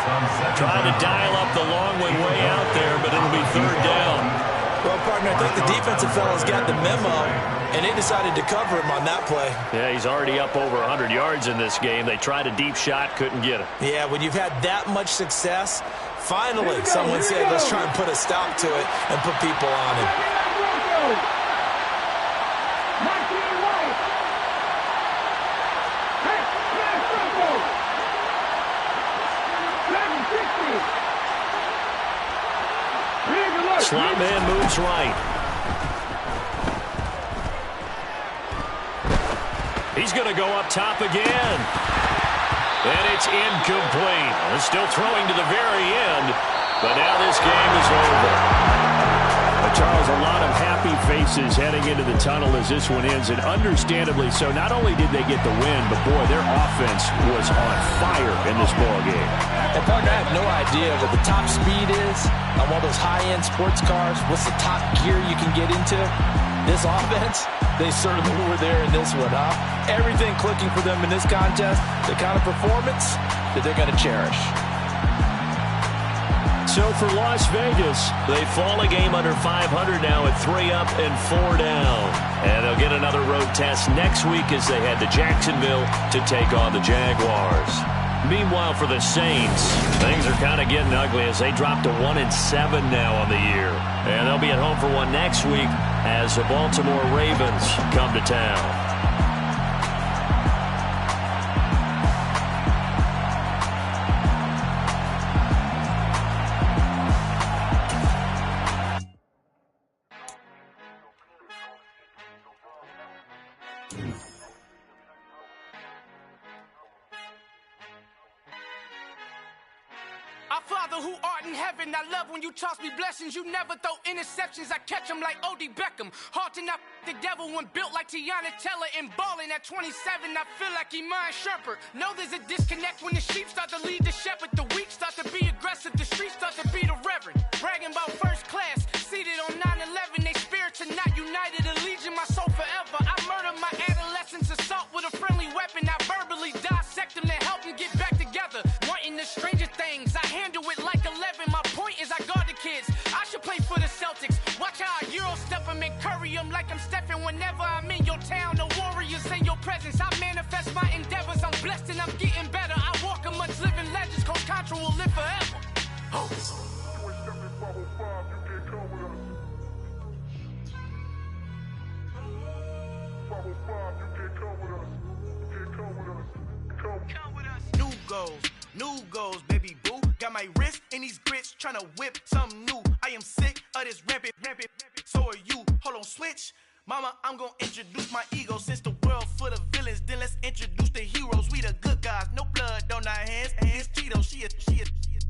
Trying to dial up the long one way out there, but it'll be 3rd down.
Well, partner, I think the defensive fellas got the memo, and they decided to cover him on that play.
Yeah, he's already up over 100 yards in this game. They tried a deep shot, couldn't get it.
Yeah, when you've had that much success, finally someone said, let's try and put a stop to it and put people on him.
Slot man moves right. He's going to go up top again. And it's incomplete. They're still throwing to the very end, but now this game is over. Charles, a lot of happy faces heading into the tunnel as this one ends, and understandably so. Not only did they get the win, but boy, their offense was on fire in this ball game.
And partner, I have no idea what the top speed is on one of those high-end sports cars. What's the top gear you can get into? This offense, they certainly were there in this one, huh? Everything clicking for them in this contest, the kind of performance that they're going to cherish.
So for Las Vegas, they fall a game under 500 now at 3 up and 4 down. And they'll get another road test next week as they head to Jacksonville to take on the Jaguars. Meanwhile, for the Saints, things are kind of getting ugly as they drop to 1-7 now on the year. And they'll be at home for one next week as the Baltimore Ravens come to town.
Our Father who art in heaven, I love when you toss me blessings. You never throw interceptions, I catch them like O.D. Beckham. Hard to knock the devil when built like Tiana Teller. And balling at 27, I feel like Iman Shumpert. Know there's a disconnect when the sheep start to lead the shepherd. The weak start to be aggressive, the streets start to be the reverend. Bragging about first class, seated on 9/11. They spirits are not united, a legion, my soul forever. I murdered my adolescence, assault with a friendly weapon. I verbally dissect them to help them get back together. Wanting the stranger things, I handle it like 11. My point is I guard the kids. I should play for the Celtics. Watch how I Euro step them and curry them like I'm Stephen. Whenever I'm in your town, the Warriors in your presence. I manifest my endeavors. I'm blessed and I'm getting better. I walk amongst living legends. Coach Contra will live forever. Oh. New goals, baby boo. Got my wrist in these grits, tryna whip something new. I am sick of this rampant. So are you. Hold on, switch. Mama, I'm gonna introduce my ego. Since the world full of villains, then let's introduce the heroes. We the good guys, no blood on our hands. Hands Tito, she is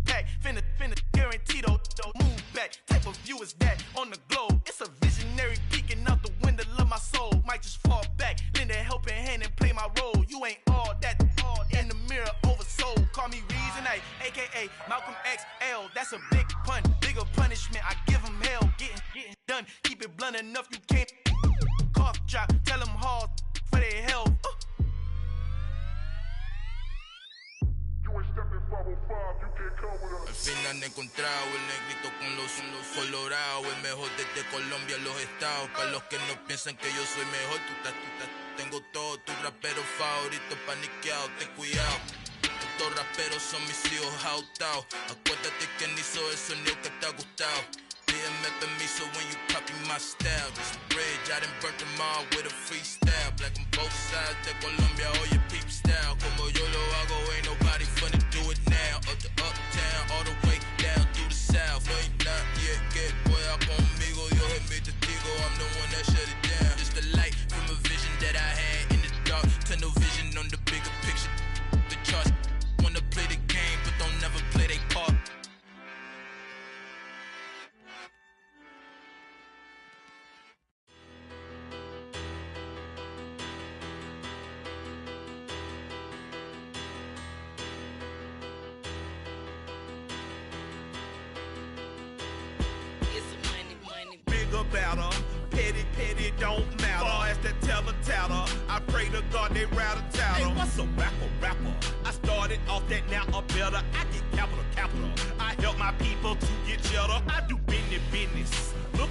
back. Finna, guaranteed don't move back. Type of view is that on the globe? It's a visionary peeking out the window of my soul. Might just fall back, lend a helping hand and play my role. You ain't all that in the mirror oversold. Call me Reason A, aka Malcolm XL. That's a big pun, bigger punishment. I give him hell, getting done. Keep it blunt enough, you can't cough drop. Tell them hard for their health.
Al fin han encontrado el negrito con los colorados, el mejor desde Colombia, los estados. Para los que no piensan que yo soy mejor, tengo todo, tus raperos favoritos paniqueados, ten cuidado. Estos raperos son mis hijos jautados. Acuérdate quien hizo el sonido que te ha gustado. Pídeme permiso when you copy my style. This bridge, I done burnt them all with a freestyle. Black on both sides de Colombia, oye peep style. Como yo lo hago, ain't nobody finna do it now. Up to uptown, all the way down through the south. No hay nadie que pueda conmigo, Dios es mi testigo. I'm the one that shut it down. Just the light from a vision that I had in the dark. Tunnel vision on the bigger picture. The charts wanna play the game, but don't never play their part.
Better, petty don't matter. As the teller tatter, I pray to God they rattle tattle. Hey, what's a rapper? I started off that, now I'm better. I get capital. I help my people to get cheddar. I do business. Look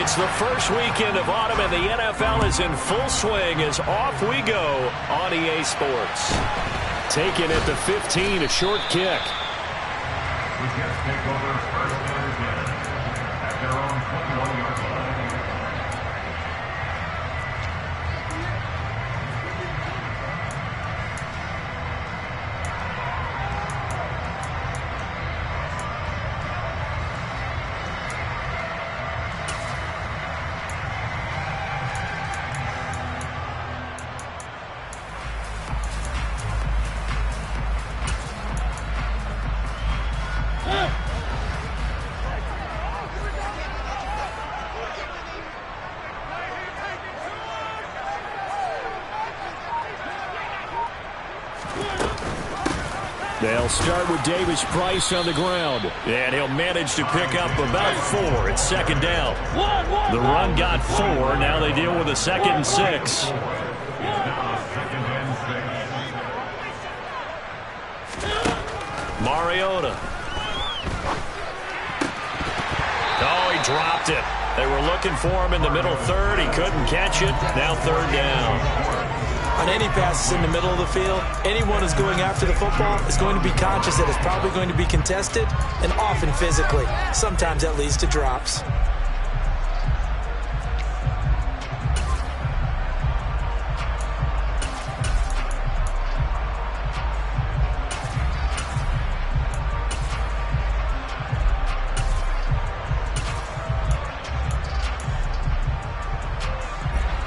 It's the first weekend of autumn, and the NFL is in full swing as off we go on EA Sports. Taken at the 15, a short kick.
The Jets take over first and 10 at their own 21-yard line.
They'll start with Davis Price on the ground, and he'll manage to pick up about 4 at second down. The run got 4. Now they deal with a 2nd and 6. Mariota. Oh, he dropped it. They were looking for him in the middle third. He couldn't catch it. Now 3rd down.
On any passes in the middle of the field, anyone who's going after the football is going to be conscious that it's probably going to be contested, and often physically. Sometimes that leads to drops.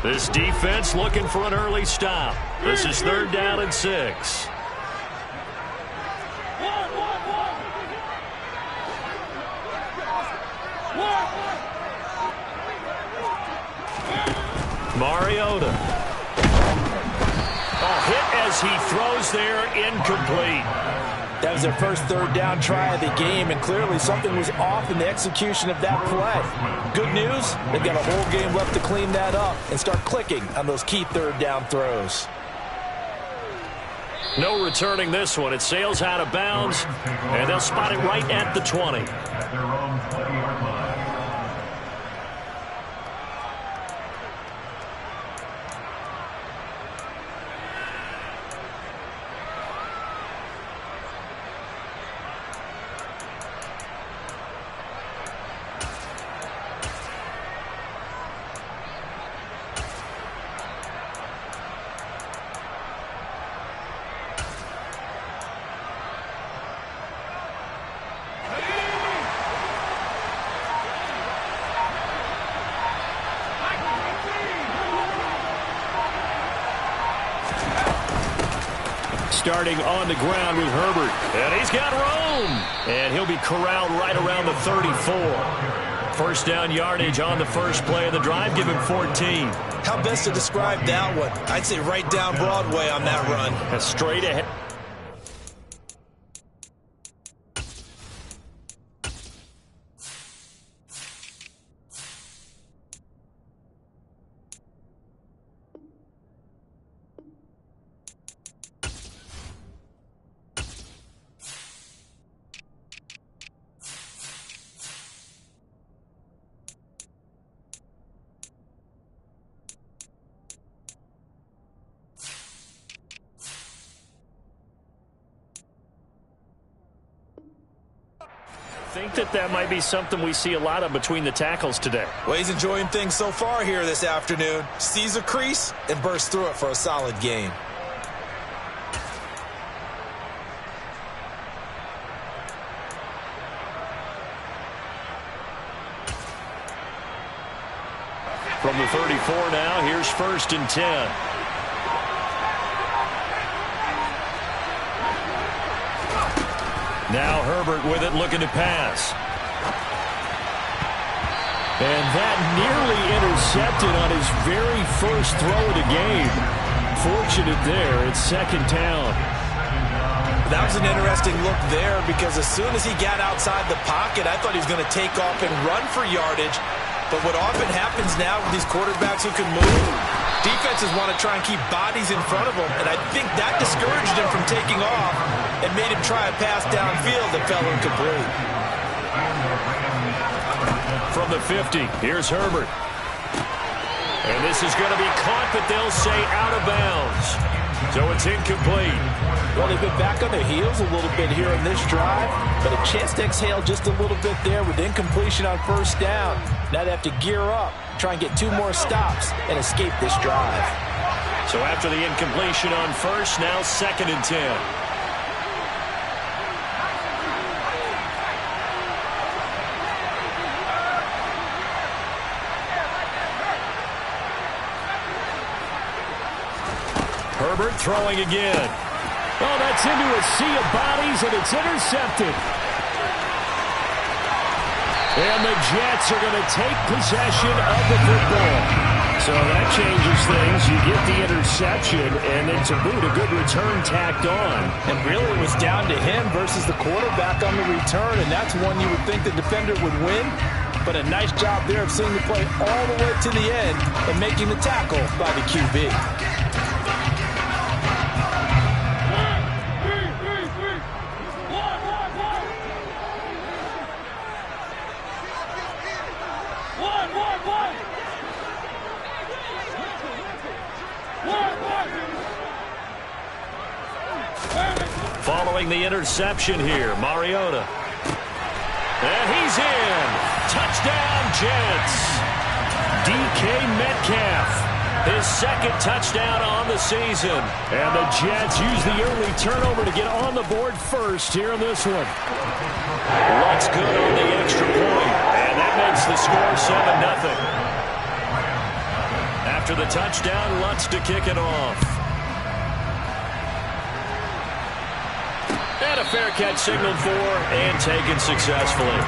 This defense looking for an early stop. This is 3rd down and 6. Mariota. A hit as he throws there, incomplete.
That was their first 3rd down try of the game, and clearly something was off in the execution of that play. Good news, they've got a whole game left to clean that up and start clicking on those key 3rd down throws.
No returning this one. It sails out of bounds, and they'll spot it right at the 20.
At their own 20-yard line.
Starting on the ground with Herbert. And he's got room. And he'll be corralled right around the 34. First down yardage on the first play of the drive. Give him 14.
How best to describe that one? I'd say right down Broadway on that run.
That's straight ahead. I think that might be something we see a lot of between the tackles today.
Well, he's enjoying things so far here this afternoon. Sees a crease and bursts through it for a solid gain.
From the 34 now, here's 1st and 10. Now Herbert with it, looking to pass. And that nearly intercepted on his very first throw of the game. Fortunate there, it's 2nd down.
That was an interesting look there because as soon as he got outside the pocket, I thought he was going to take off and run for yardage. But what often happens now with these quarterbacks who can move, defenses want to try and keep bodies in front of them, and I think that discouraged him from taking off and made him try a pass downfield that fell incomplete.
from the 50. Here's Herbert. And this is going to be caught, but they'll say out of bounds. So it's incomplete.
Well, they've been back on their heels a little bit here in this drive, but a chance to exhale just a little bit there with incompletion on first down. Now they have to gear up, try and get 2 more stops, and escape this drive.
So after the incompletion on first, now 2nd and 10. Herbert throwing again. Oh, that's into a sea of bodies, and it's intercepted. And the Jets are going to take possession of the football. So that changes things. You get the interception, and then to boot, a good return tacked on.
And really it was down to him versus the quarterback on the return, and that's one you would think the defender would win. But a nice job there of seeing the play all the way to the end and making the tackle by the QB.
Following the interception here, Mariota. And he's in. Touchdown, Jets. DK Metcalf, his 2nd touchdown on the season. And the Jets use the early turnover to get on the board first here in this one. Lutz good on the extra point. And that makes the score 7-0. After the touchdown, Lutz to kick it off. And a fair catch signaled for and taken successfully.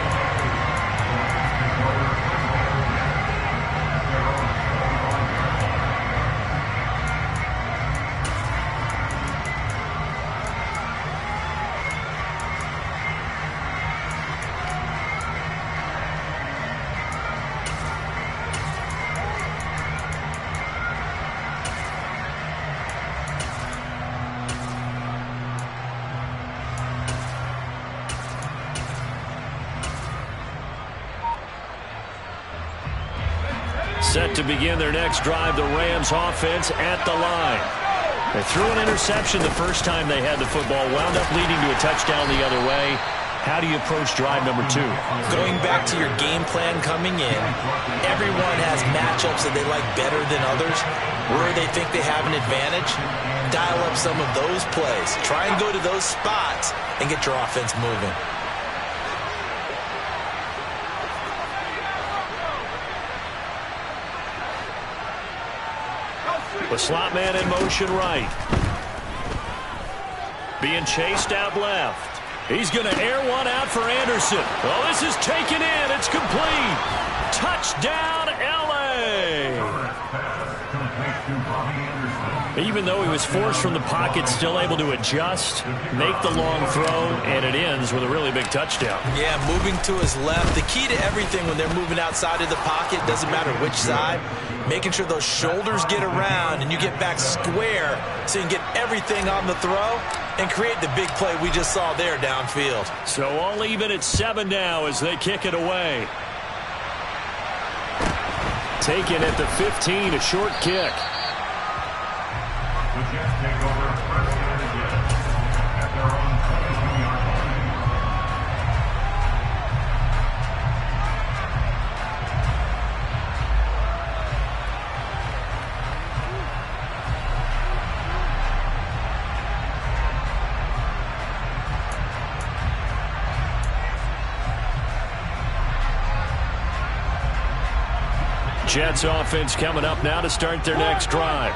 Set to begin their next drive, the Rams offense at the line. They threw an interception the first time they had the football, wound up leading to a touchdown the other way. How do you approach drive number 2?
Going back to your game plan coming in, everyone has matchups that they like better than others. Where they think they have an advantage, dial up some of those plays. Try and go to those spots and get your offense moving.
The slot man in motion right. Being chased out left. He's going to air one out for Anderson. Oh, this is taken in. It's complete. Touchdown, L.A. Even though he was forced from the pocket, still able to adjust, make the long throw, and it ends with a really big touchdown.
Yeah, moving to his left. The key to everything when they're moving outside of the pocket, doesn't matter which side, making sure those shoulders get around and you get back square so you can get everything on the throw and create the big play we just saw there downfield.
So all even at 7 now as they kick it away. Taken at the 15, a short kick.
The Jets take over 1st and 10 at their own 22-yard
Jets offense coming up now to start their next drive.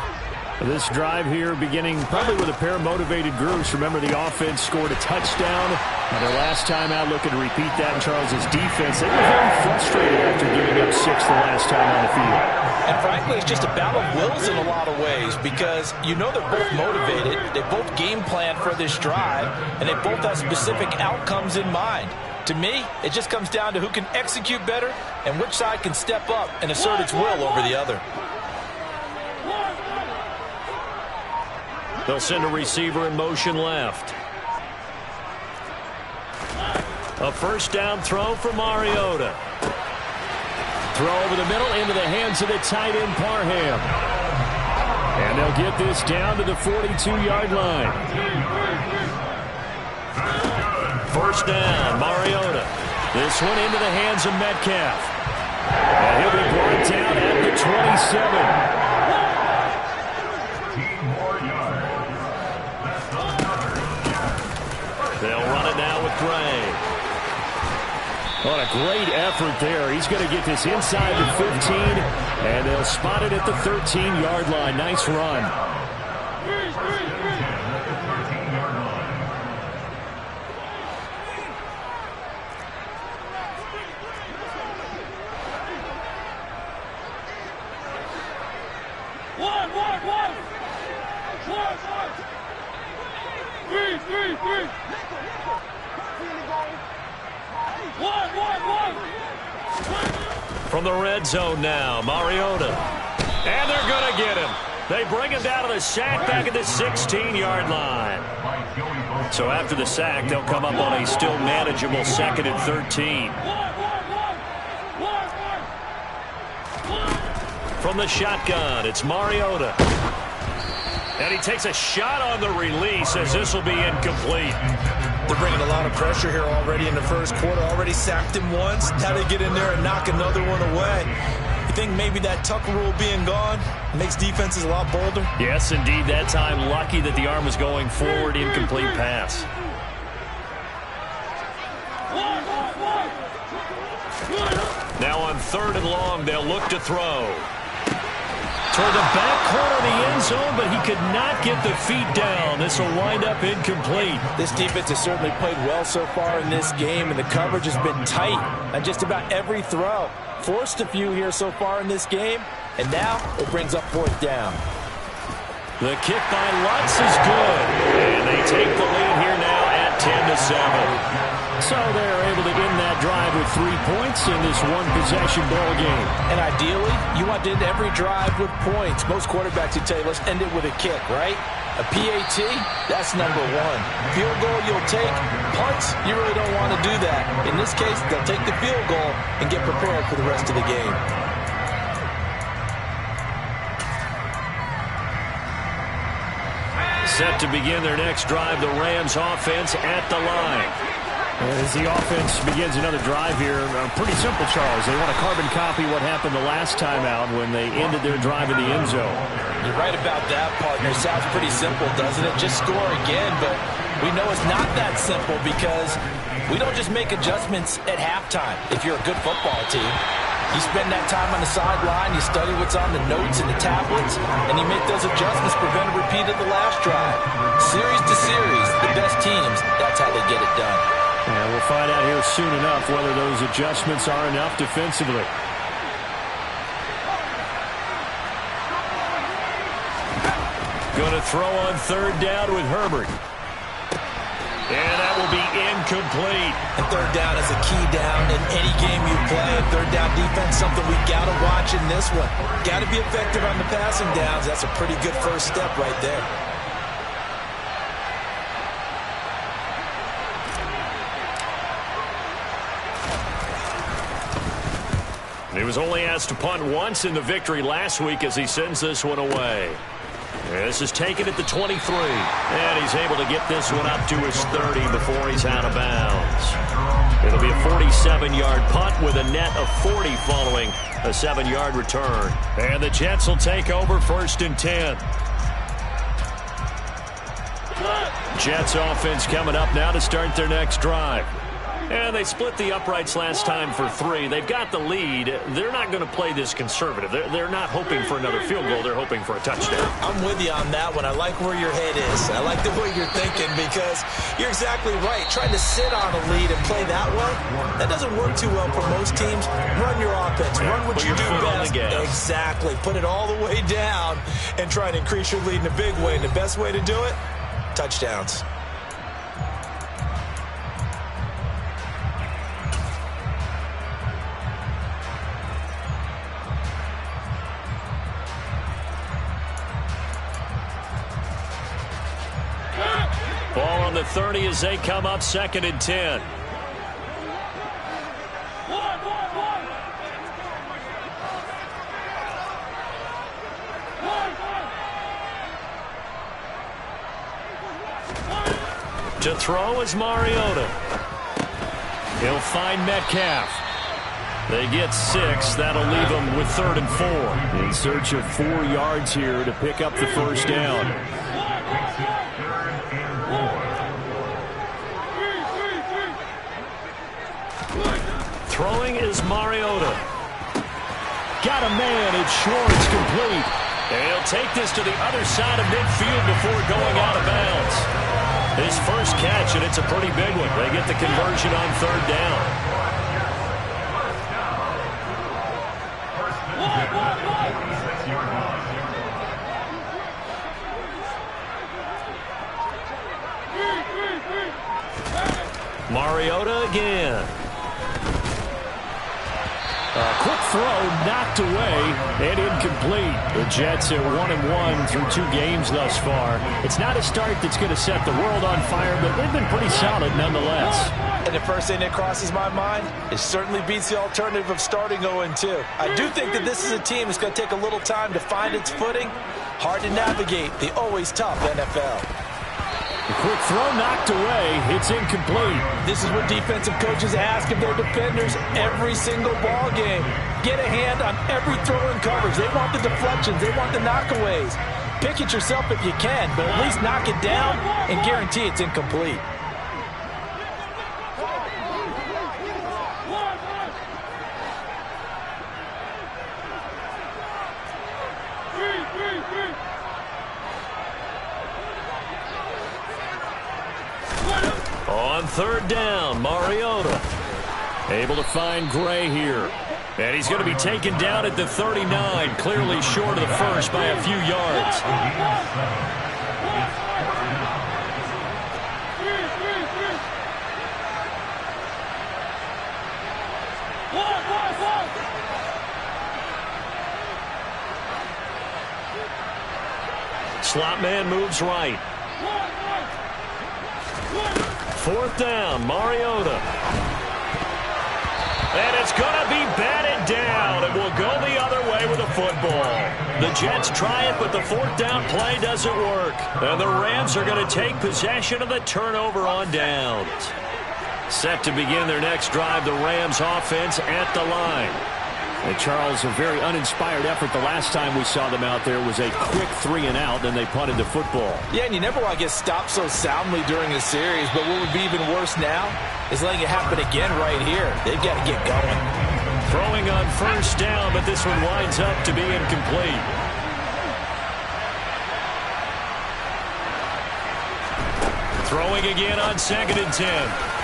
This drive here beginning probably with a pair of motivated groups. Remember, the offense scored a touchdown. Their last time out, looking to repeat that in Charles's defense. They were very frustrated after giving up 6 the last time on the field.
And frankly, it's just a battle of wills in a lot of ways because you know they're both motivated. They both game plan for this drive, and they both have specific outcomes in mind. To me, it just comes down to who can execute better and which side can step up and assert its will over the other.
They'll send a receiver in motion left. A first down throw for Mariota. throw over the middle into the hands of the tight end, Parham. And they'll get this down to the 42-yard line. First down, Mariota. This one into the hands of Metcalf. And he'll be brought down at the 27. They'll run it now with Gray. What a great effort there. He's going to get this inside the 15, and they'll spot it at the 13-yard line. Nice run. From the red zone now, Mariota. And they're going to get him. They bring him down to the sack back at the 16-yard line. So after the sack, they'll come up on a still manageable 2nd and 13. From the shotgun, it's Mariota. And he takes a shot on the release as this will be incomplete.
They're bringing a lot of pressure here already in the first quarter. Already sacked him once. Now they get in there and knock another one away. You think maybe that Tucker rule being gone makes defenses a lot bolder?
Yes, indeed. That time, lucky that the arm was going forward. Incomplete pass. Now on 3rd and long, they'll look to throw. Toward the back corner of the end zone, but he could not get the feet down. This will wind up incomplete.
This defense has certainly played well so far in this game, and the coverage has been tight on just about every throw. Forced a few here so far in this game, and now it brings up 4th down.
The kick by Lutz is good, and they take the lead here now at 10-7. So they're able to end that drive with 3 points in this one-possession ball game.
And ideally, you want to end every drive with points. Most quarterbacks would tell you, let's end it with a kick, right? A PAT, that's number 1. Field goal, you'll take. Punts, you really don't want to do that. In this case, they'll take the field goal and get prepared for the rest of the game.
Set to begin their next drive, the Rams offense at the line. As the offense begins another drive here, pretty simple, Charles. They want to carbon copy what happened the last time out when they ended their drive in the end zone.
You're right about that, partner. Sounds pretty simple, doesn't it? Just score again, but we know it's not that simple because we don't just make adjustments at halftime if you're a good football team. You spend that time on the sideline, you study what's on the notes and the tablets, and you make those adjustments, prevent a repeat of the last drive. Series to series, the best teams, that's how they get it done.
And we'll find out here soon enough whether those adjustments are enough defensively. Going to throw on 3rd down with Herbert. And that will be incomplete.
And 3rd down is a key down in any game you play. 3rd down defense, something we got to watch in this one. Got to be effective on the passing downs. That's a pretty good first step right there.
He was only asked to punt once in the victory last week as he sends this one away. This is taken at the 23. And he's able to get this one up to his 30 before he's out of bounds. It'll be a 47-yard punt with a net of 40 following a 7-yard return. And the Jets will take over 1st and 10. Jets offense coming up now to start their next drive. And they split the uprights last time for 3. They've got the lead. They're not going to play this conservative. They're not hoping for another field goal. They're hoping for a touchdown.
I'm with you on that one. I like where your head is. I like the way you're thinking because you're exactly right. Trying to sit on a lead and play that way, that doesn't work too well for most teams. Run your offense. Run what you do best. Exactly. Put it all the way down and try to increase your lead in a big way. And the best way to do it, touchdowns.
Ball on the 30 as they come up 2nd and 10. To throw is Mariota. He'll find Metcalf. They get 6. That'll leave them with 3rd and 4. In search of 4 yards here to pick up the first down. Throwing is Mariota. Got a man. It's short. It's complete. And he'll take this to the other side of midfield before going out of bounds. His first catch, and it's a pretty big one. They get the conversion on 3rd down. Mariota again. A quick throw knocked away and incomplete. The Jets are 1-1 through 2 games thus far. It's not a start that's going to set the world on fire, but they've been pretty solid nonetheless.
And the first thing that crosses my mind, it certainly beats the alternative of starting 0-2. I do think that this is a team that's going to take a little time to find its footing. Hard to navigate the always tough NFL.
A quick throw knocked away. It's incomplete.
This is what defensive coaches ask of their defenders every single ball game. Get a hand on every throw in coverage. They want the deflections. They want the knockaways. Pick it yourself if you can, but at least knock it down and guarantee it's incomplete.
On 3rd down, Mariota able to find Gray here. And he's going to be taken down at the 39, clearly short of the first by a few yards. Slot man moves right. 4th down, Mariota. And it's going to be batted down. It will go the other way with a football. The Jets try it, but the 4th down play doesn't work. And the Rams are going to take possession of the turnover on downs. Set to begin their next drive, the Rams offense at the line. And Charles, a very uninspired effort. The last time we saw them out there was a quick 3-and-out, then they punted the football.
Yeah, and you never want to get stopped so soundly during a series, but what would be even worse now is letting it happen again right here. They've got to get going.
Throwing on 1st down, but this one winds up to be incomplete. Throwing again on 2nd and 10.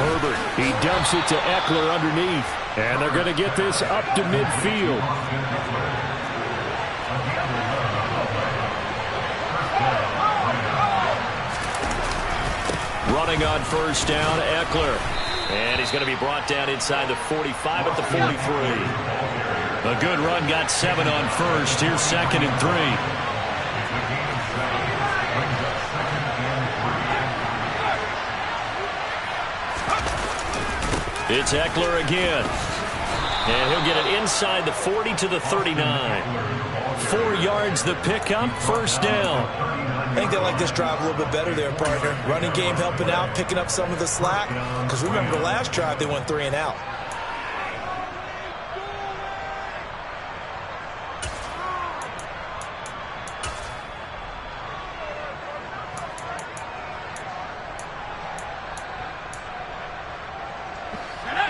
Herbert, he dumps it to Eckler underneath. And they're going to get this up to midfield. Running on 1st down, Eckler. And he's going to be brought down inside the 45 at the 43. A good run, got 7 on 1st. Here's 2nd and 3. It's Eckler again. And he'll get it inside the 40 to the 39. 4 yards the pickup, 1st down.
I think they like this drive a little bit better there, partner. Running game helping out, picking up some of the slack. Because remember the last drive, they went 3-and-out.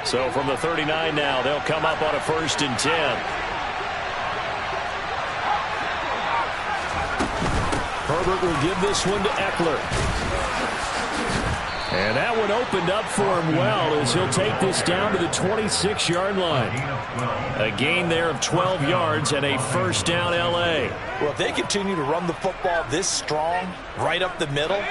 So from the 39 now, they'll come up on a 1st and 10. Herbert will give this one to Eckler. And that one opened up for him well as he'll take this down to the 26-yard line. A gain there of 12 yards and a 1st down L.A.
Well, if they continue to run the football this strong, right up the middle,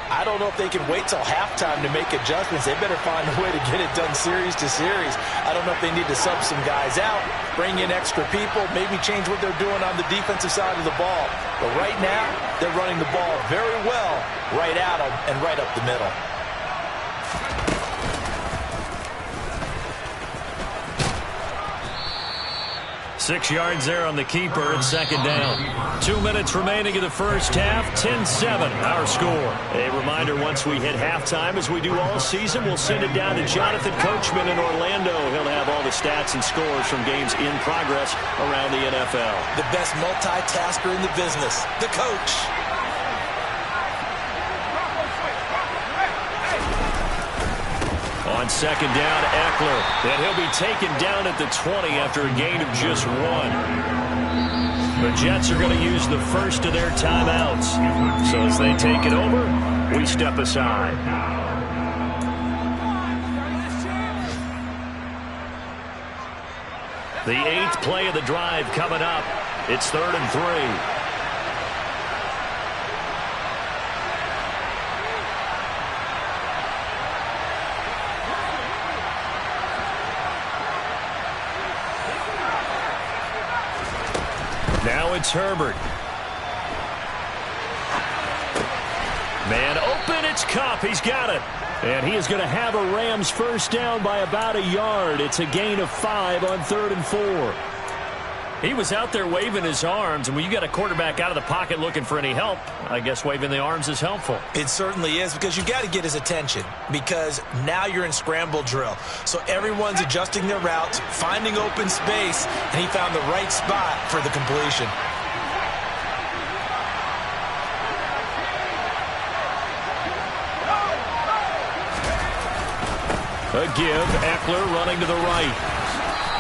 I don't know if they can wait till halftime to make adjustments. They better find a way to get it done series to series. I don't know if they need to sub some guys out, bring in extra people, maybe change what they're doing on the defensive side of the ball. But right now, they're running the ball very well right at them and right up the middle.
6 yards there on the keeper. It's second down. 2 minutes remaining in the first half. 10-7 our score. A reminder, once we hit halftime, as we do all season, we'll send it down to Jonathan Coachman in Orlando. He'll have all the stats and scores from games in progress around the NFL.
The best multitasker in the business, the coach.
On second down, Eckler. And he'll be taken down at the 20 after a gain of just 1. The Jets are going to use the first of their timeouts. So as they take it over, we step aside. The 8th play of the drive coming up. It's 3rd and 3. Now it's Herbert. Man open, it's Kupp. He's got it. And he is going to have a Rams first down by about a yard. It's a gain of 5 on 3rd and 4. He was out there waving his arms, and when you got a quarterback out of the pocket looking for any help, I guess waving the arms is helpful.
It certainly is, because you got to get his attention, because now you're in scramble drill. So everyone's adjusting their routes, finding open space, and he found the right spot for the completion.
A give, Eckler running to the right.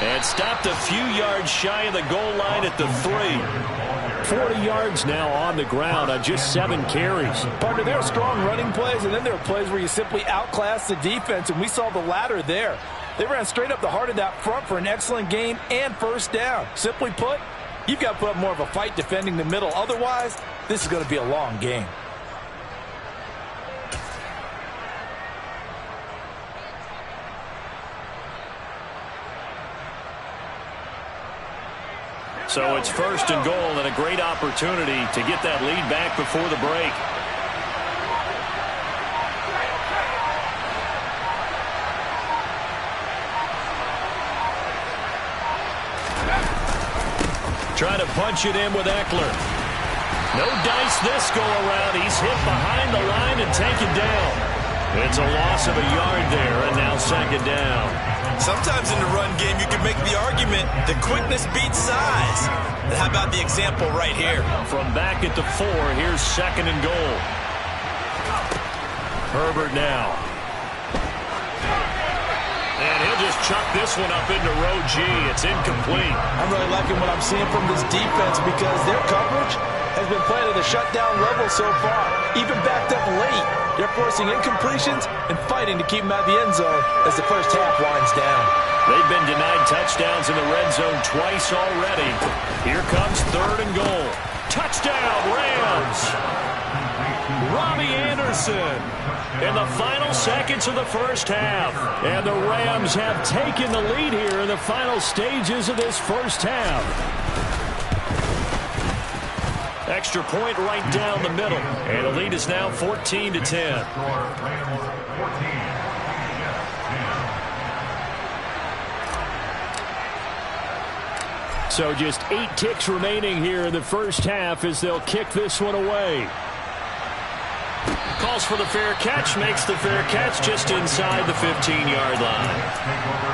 And stopped a few yards shy of the goal line at the 3. 40 yards now on the ground on just 7 carries.
Partner, there are strong running plays, and then there are plays where you simply outclass the defense, and we saw the latter there. They ran straight up the heart of that front for an excellent gain and first down. Simply put, you've got to put up more of a fight defending the middle. Otherwise, this is going to be a long game.
So it's 1st and goal, and a great opportunity to get that lead back before the break. Trying to punch it in with Eckler. No dice this go around. He's hit behind the line and taken down. It's a loss of a yard there, and now second down.
Sometimes in the run game, you can make the argument that quickness beats size. And how about the example right here?
From back at the 4, here's 2nd and goal. Herbert now. And he'll just chuck this one up into row G. It's incomplete.
I'm really liking what I'm seeing from this defense, because their coverage has been playing at a shutdown level so far. Even backed up late. They're forcing incompletions and fighting to keep them out of the end zone as the first half winds down.
They've been denied touchdowns in the red zone twice already. Here comes 3rd and goal. Touchdown, Rams! Robbie Anderson in the final seconds of the first half. And the Rams have taken the lead here in the final stages of this first half. Extra point right down the middle. And the lead is now 14-10. So just 8 ticks remaining here in the first half as they'll kick this one away. Calls for the fair catch, makes the fair catch just inside the 15-yard line.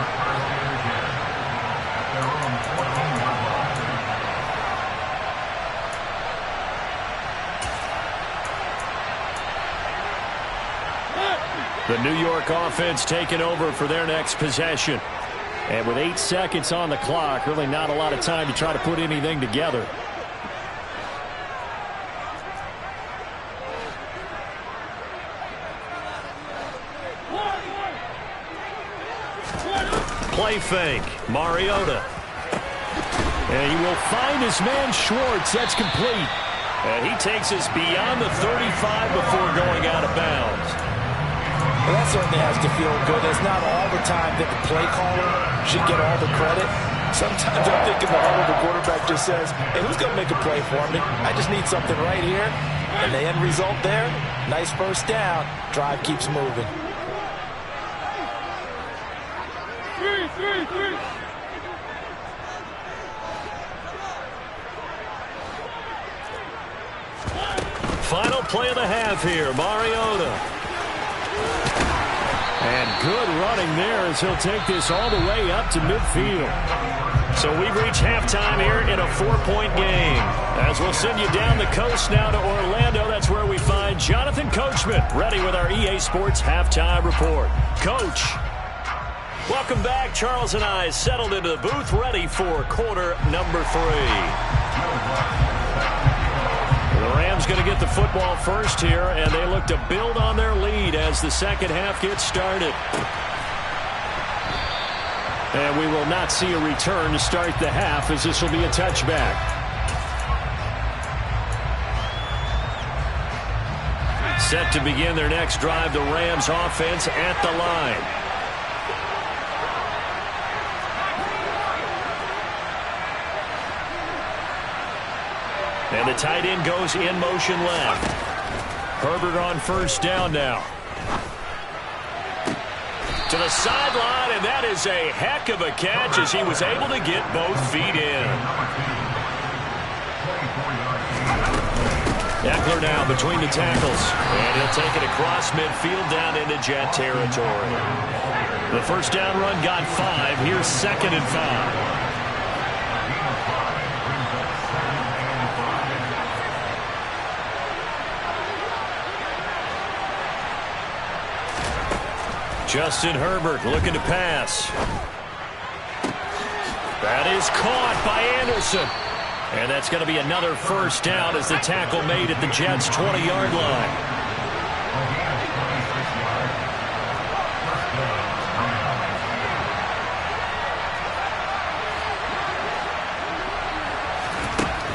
The New York offense taking over for their next possession. And with 8 seconds on the clock, really not a lot of time to try to put anything together. Play fake, Mariota. And he will find his man Schwartz. That's complete. And he takes us beyond the 35 before going out of bounds.
Well, that certainly has to feel good. It's not all the time that the play caller should get all the credit. Sometimes I'm thinking the heart of the quarterback just says, hey, who's going to make a play for me? I just need something right here. And the end result there, nice first down. Drive keeps moving.
final play of the half here. Mariota. And good running there as he'll take this all the way up to midfield. So we've reached halftime here in a 4-point game. As we'll send you down the coast now to Orlando, that's where we find Jonathan Coachman ready with our EA Sports Halftime Report. Coach, welcome back. Charles and I settled into the booth ready for quarter number 3. The Rams going to get the football first here, and they look to build on their lead as the second half gets started. And we will not see a return to start the half, as this will be a touchback. Set to begin their next drive, the Rams offense at the line. And the tight end goes in motion left. Herbert on first down now. To the sideline, and that is a heck of a catch as he was able to get both feet in. Eckler now between the tackles, and he'll take it across midfield down into Jet territory. The first down run got 5. Here's 2nd and 5. Justin Herbert looking to pass. That is caught by Anderson. And that's going to be another first down as the tackle made at the Jets' 20-yard line.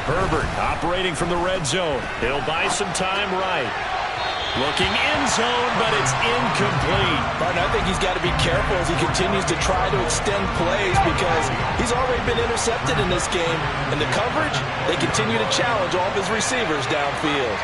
Herbert operating from the red zone. He'll buy some time right. Looking in zone, but it's incomplete.
Martin, I think he's got to be careful as he continues to try to extend plays because he's already been intercepted in this game. And the coverage, they continue to challenge all of his receivers downfield.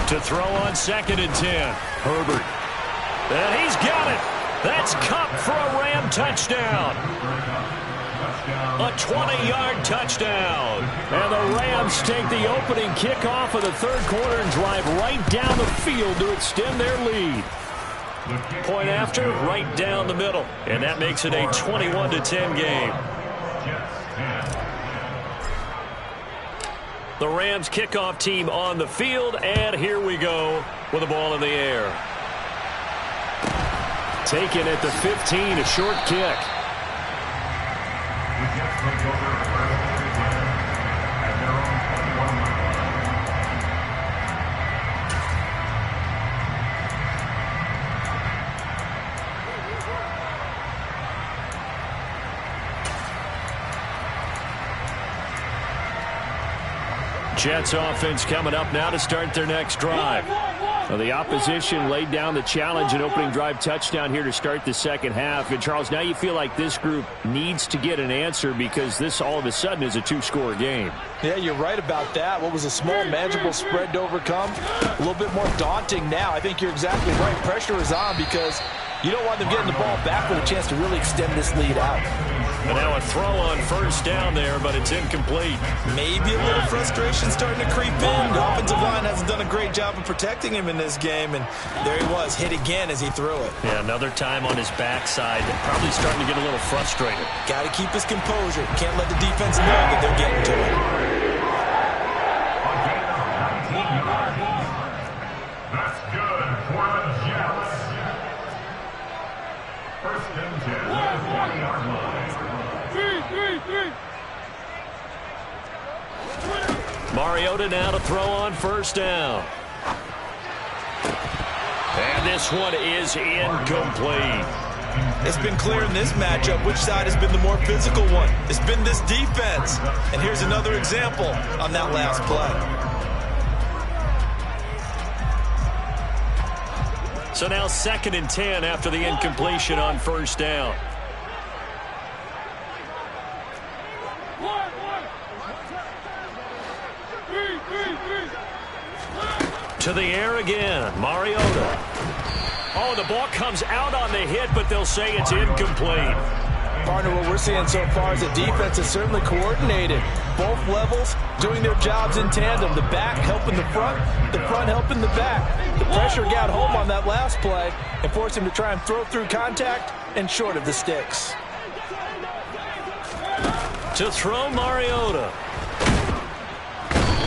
To throw on 2nd and 10. Herbert. And he's got it. That's Kupp for a Ram touchdown. A 20-yard touchdown. And the Rams take the opening kickoff of the third quarter and drive right down the field to extend their lead. Point after, right down the middle. And that makes it a 21-10 game. The Rams kickoff team on the field, and here we go with the ball in the air. Taken at the 15, a short kick. Jets offense coming up now to start their next drive. Well, the opposition laid down the challenge and opening drive touchdown here to start the second half. And, Charles, now you feel like this group needs to get an answer because this all of a sudden is a 2-score game.
Yeah, you're right about that. What was a small, manageable spread to overcome, a little bit more daunting now. I think you're exactly right. Pressure is on because you don't want them getting the ball back with a chance to really extend this lead out.
And now a throw on first down there, but it's incomplete.
Maybe a little frustration starting to creep in. The offensive line hasn't done a great job of protecting him in this game, and there he was, hit again as he threw it.
Yeah, another time on his backside. Probably starting to get a little frustrated.
Got to keep his composure. Can't let the defense know that they're getting to it.
That's good for the Jets. First and 10 at the 20-yard line.
Mariota now to throw on first down. And this one is incomplete.
It's been clear in this matchup which side has been the more physical one. It's been this defense. And here's another example on that last play.
So now 2nd and 10 after the incompletion on first down. To the air again, Mariota. and the ball comes out on the hit, but they'll say it's incomplete.
Partner, what we're seeing so far is the defense is certainly coordinated. Both levels doing their jobs in tandem. The back helping the front helping the back. The pressure got home on that last play and forced him to try and throw through contact and short of the sticks.
To throw, Mariota.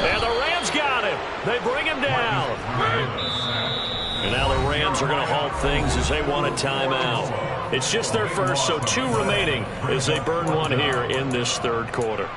And the Rams got him. They bring him down. And now the Rams are going to halt things as they want a timeout. It's just their first, so 2 remaining as they burn one here in this third quarter.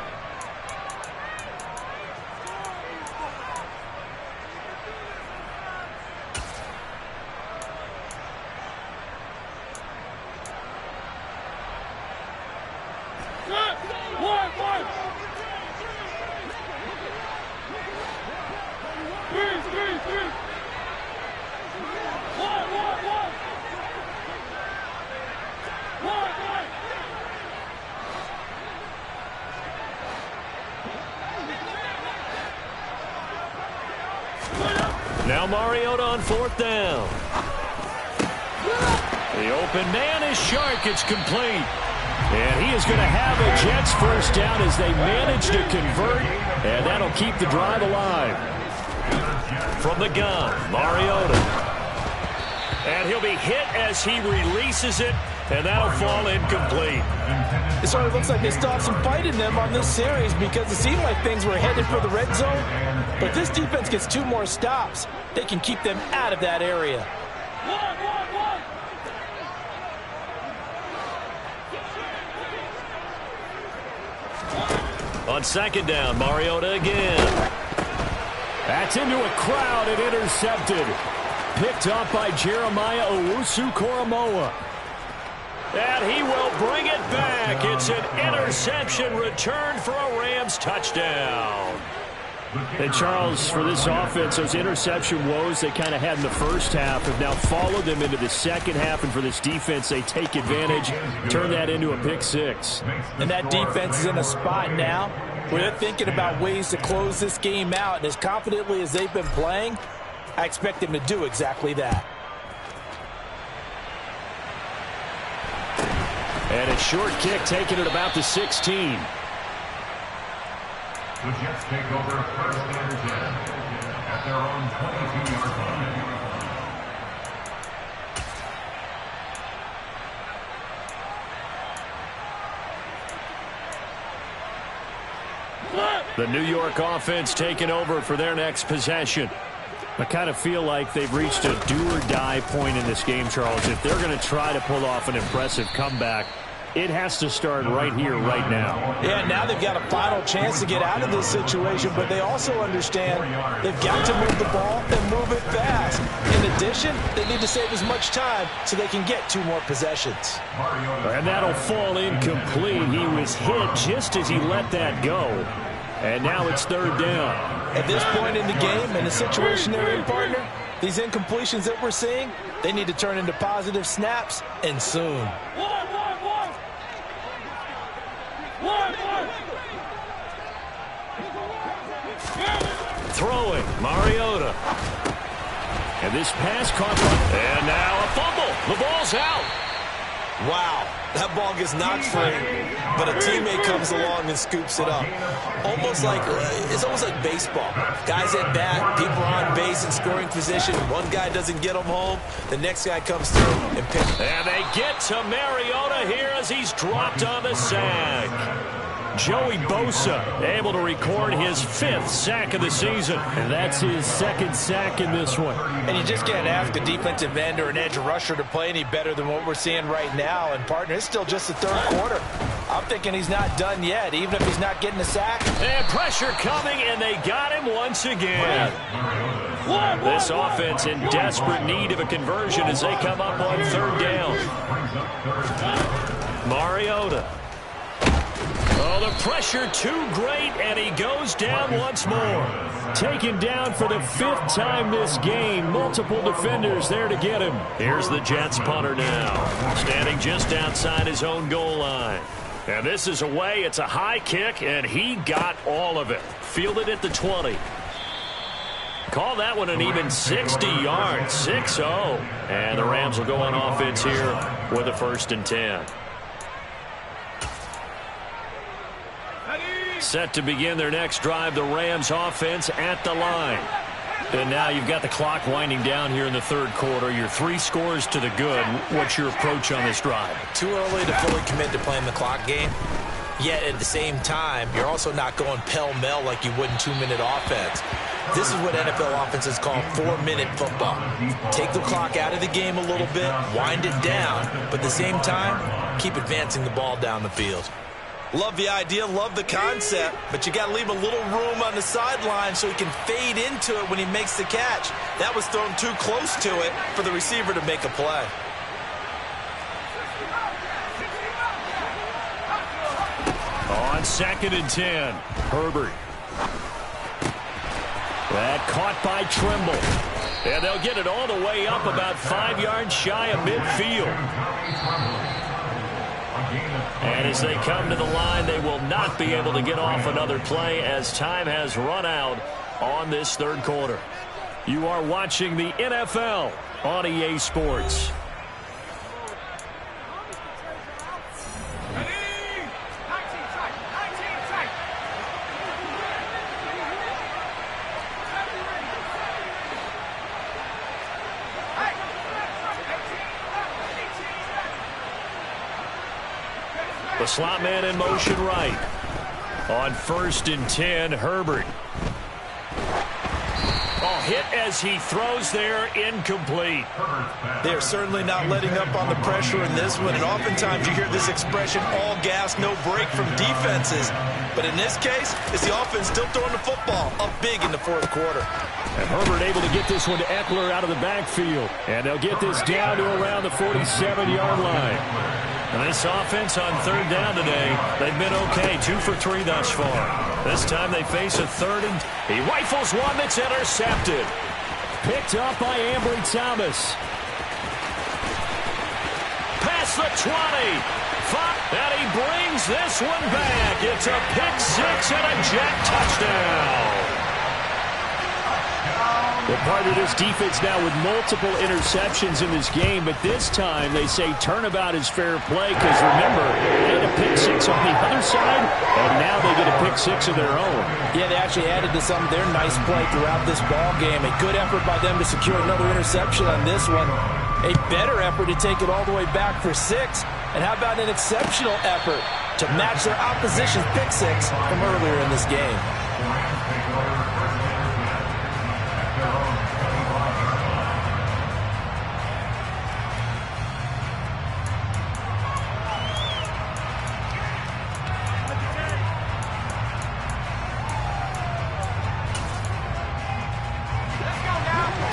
Now Mariota on 4th down. The open man is Shark. It's complete. And he is going to have a Jets first down as they manage to convert. And that'll keep the drive alive. From the gun, Mariota. And he'll be hit as he releases it. And that'll fall incomplete.
It sort of looks like they still have some fight in them on this series because it seemed like things were headed for the red zone. But this defense gets 2 more stops. They can keep them out of that area.
On 2nd down, Mariota again. That's into a crowd and intercepted. Picked up by Jeremiah Owusu-Koramoah. And he will bring it back. It's an interception returned for a Rams touchdown. And Charles, for this offense, those interception woes they kind of had in the first half have now followed them into the second half. And for this defense, they take advantage, turn that into a pick 6.
And that defense is in a spot now where they're thinking about ways to close this game out. And as confidently as they've been playing, I expect them to do exactly that.
And a short kick taken at about the 16.
The Jets take over 1st and 10 at their own 22-yard
line. The New York offense taking over for their next possession. I kind of feel like they've reached a do-or-die point in this game, Charles. If they're going to try to pull off an impressive comeback, it has to start right here, right now.
Yeah, now they've got a final chance to get out of this situation, but they also understand they've got to move the ball and move it fast. In addition, they need to save as much time so they can get 2 more possessions.
And that'll fall incomplete. He was hit just as he let that go. And now it's 3rd down.
At this point in the game, in the situation they're in, partner, these incompletions that we're seeing, they need to turn into positive snaps, and soon.
Throwing, Mariota. And this pass caught. And now a fumble. The ball's out.
Wow, that ball gets knocked free, but a teammate comes along and scoops it up. It's almost like baseball. Guys at bat, people are on base in scoring position. One guy doesn't get them home, the next guy comes through and picks.
And they get to Mariota here as he's dropped on the sack. Joey Bosa able to record his 5th sack of the season. And that's his 2nd sack in this one.
And you just can't ask a defensive end or an edge rusher to play any better than what we're seeing right now. And, partner, it's still just the 3rd quarter. I'm thinking he's not done yet, even if he's not getting a sack.
And pressure coming, and they got him once again. This offense in desperate need of a conversion as they come up on 3rd down. Mariota. Oh, the pressure too great, and he goes down once more. Taken down for the 5th time this game. Multiple defenders there to get him. Here's the Jets punter now, standing just outside his own goal line. And this is away. It's a high kick, and he got all of it. Fielded at the 20. Call that one an even 60 yards, 6-0. And the Rams will go on offense here with a 1st and 10. Set to begin their next drive, the Rams offense at the line. And now you've got the clock winding down here in the 3rd quarter. You're 3 scores to the good. What's your approach on this drive?
Too early to fully commit to playing the clock game. Yet at the same time, you're also not going pell-mell like you would in 2-minute offense. This is what NFL offenses call 4-minute football. Take the clock out of the game a little bit, wind it down, but at the same time, keep advancing the ball down the field.
Love the idea, love the concept, but you got to leave a little room on the sideline so he can fade into it when he makes the catch. That was thrown too close to it for the receiver to make a play.
On 2nd and 10, Herbert. That caught by Trimble. And they'll get it all the way up about 5 yards shy of midfield. And as they come to the line, they will not be able to get off another play as time has run out on this 3rd quarter. You are watching the NFL on EA Sports. The slot man in motion right. On 1st and 10, Herbert. Oh, hit as he throws there, incomplete.
They're certainly not letting up on the pressure in this one, and oftentimes you hear this expression, all gas, no break from defenses. But in this case, it's the offense still throwing the football up big in the 4th quarter.
And Herbert able to get this one to Eckler out of the backfield. And they'll get this down to around the 47-yard line. And this offense on 3rd down today, they've been okay, 2 for 3 thus far. This time they face a 3rd and he rifles one that's intercepted. Picked up by Ambry Thomas. Past the 20. And he brings this one back. It's a pick 6 and a jet touchdown. Well, part of this defense now with multiple interceptions in this game, but this time they say turnabout is fair play because, remember, they had a pick 6 on the other side, and now they get a pick 6 of their own.
Yeah, they actually added to some of their nice play throughout this ball game. A good effort by them to secure another interception on this one. A better effort to take it all the way back for 6. And how about an exceptional effort to match their opposition's pick 6 from earlier in this game?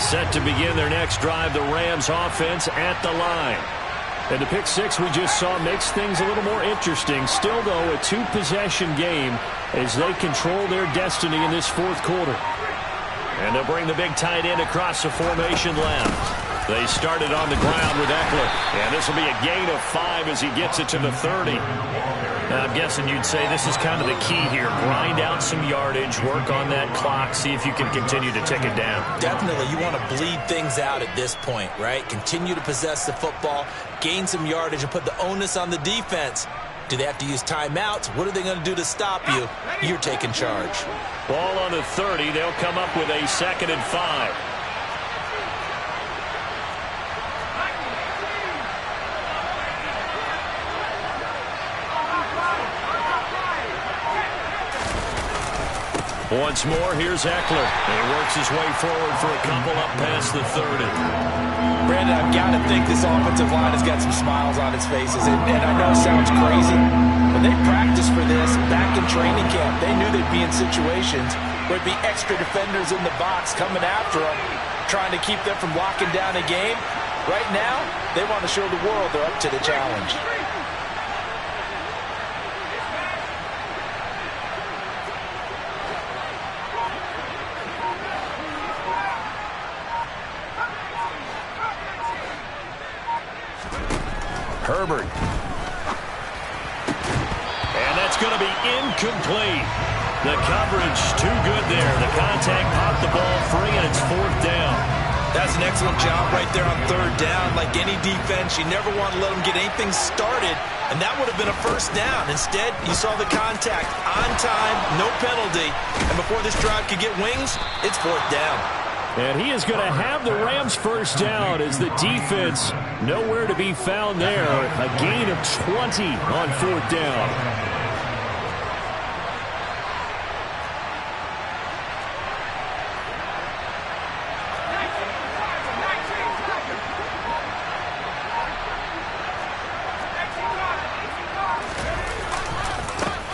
Set to begin their next drive, the Rams offense at the line. And the pick 6 we just saw makes things a little more interesting. Still, though, a 2-possession game as they control their destiny in this 4th quarter. And they'll bring the big tight end across the formation left. They started on the ground with Eckler. And this will be a gain of 5 as he gets it to the 30. Now, I'm guessing you'd say this is kind of the key here. Grind out some yardage, work on that clock, see if you can continue to tick it down.
Definitely. You want to bleed things out at this point, right? Continue to possess the football, gain some yardage, and put the onus on the defense. Do they have to use timeouts? What are they going to do to stop you? You're taking charge.
Ball on the 30. They'll come up with a 2nd and 5. Once more, here's Eckler. And he works his way forward for a couple up past the 30.
Brandon, I've got to think this offensive line has got some smiles on its faces. And I know it sounds crazy. When they practiced for this back in training camp, they knew they'd be in situations where it'd be extra defenders in the box coming after them, trying to keep them from locking down a game. Right now, they want to show the world they're up to the challenge.
Herbert. And that's going to be incomplete. The coverage too good there. The contact popped the ball free, and it's 4th down.
That's an excellent job right there on 3rd down. Like any defense, you never want to let them get anything started, and that would have been a 1st down. Instead, you saw the contact on time, no penalty, and before this drive could get wings, it's 4th down.
And he is going to have the Rams 1st down as the defense nowhere to be found there. A gain of 20 on 4th down.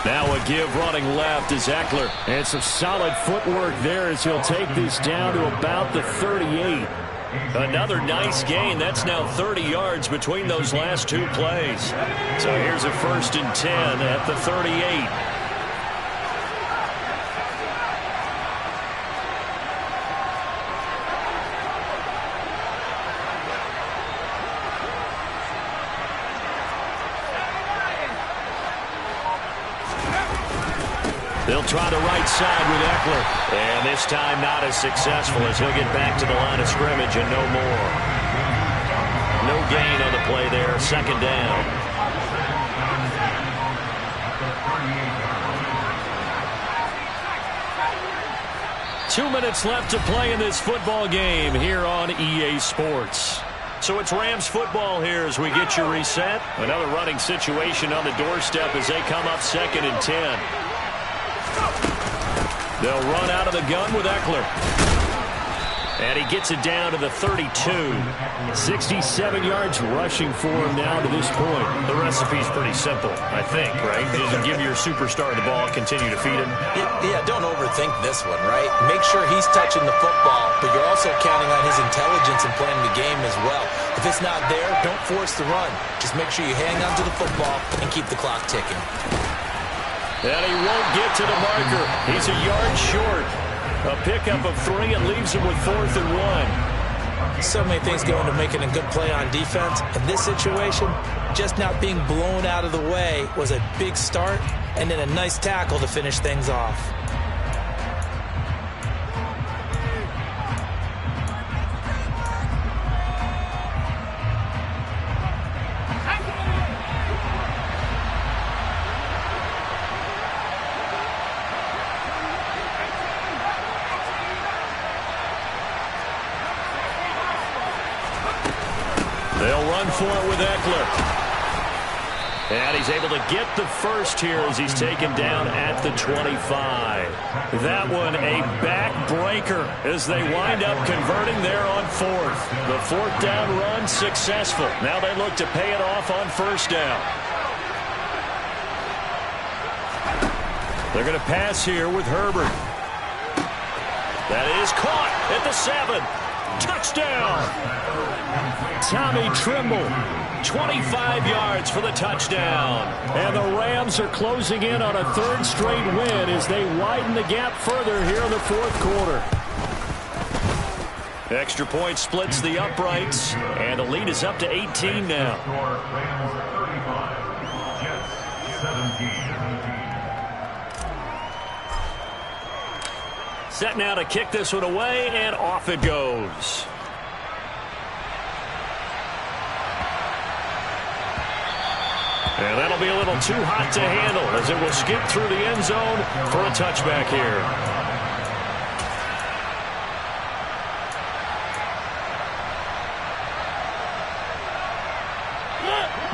Now a give running left is Eckler. And some solid footwork there as he'll take this down to about the 38. Another nice gain. That's now 30 yards between those last 2 plays. So here's a 1st and 10 at the 38. They'll try the right side with Eckler. And this time not as successful as he'll get back to the line of scrimmage and no more. No gain on the play there. 2nd down. Two minutes left to play in this football game here on EA Sports. So it's Rams football here as we get you reset. Another running situation on the doorstep as they come up 2nd and 10. They'll run out of the gun with Eckler. And he gets it down to the 32. 67 yards rushing for him now to this point. The recipe's pretty simple, I think, right? Just give your superstar the ball, continue to feed him.
Yeah, don't overthink this one, right? Make sure he's touching the football, but you're also counting on his intelligence in playing the game as well. If it's not there, don't force the run. Just make sure you hang on to the football and keep the clock ticking.
And he won't get to the marker. He's a yard short. A pickup of 3 and leaves him with 4th and 1.
So many things go into making a good play on defense. In this situation, just not being blown out of the way was a big start, and then a nice tackle to finish things off.
They'll run for it with Eckler. And he's able to get the first here as he's taken down at the 25. That one a backbreaker as they wind up converting there on 4th. The 4th down run successful. Now they look to pay it off on 1st down. They're going to pass here with Herbert. That is caught at the 7. Touchdown! Tommy Trimble, 25 yards for the touchdown. And the Rams are closing in on a 3rd straight win as they widen the gap further here in the 4th quarter. Extra point splits the uprights, and the lead is up to 18 now. Set now to kick this one away, and off it goes. And that'll be a little too hot to handle as it will skip through the end zone for a touchback here.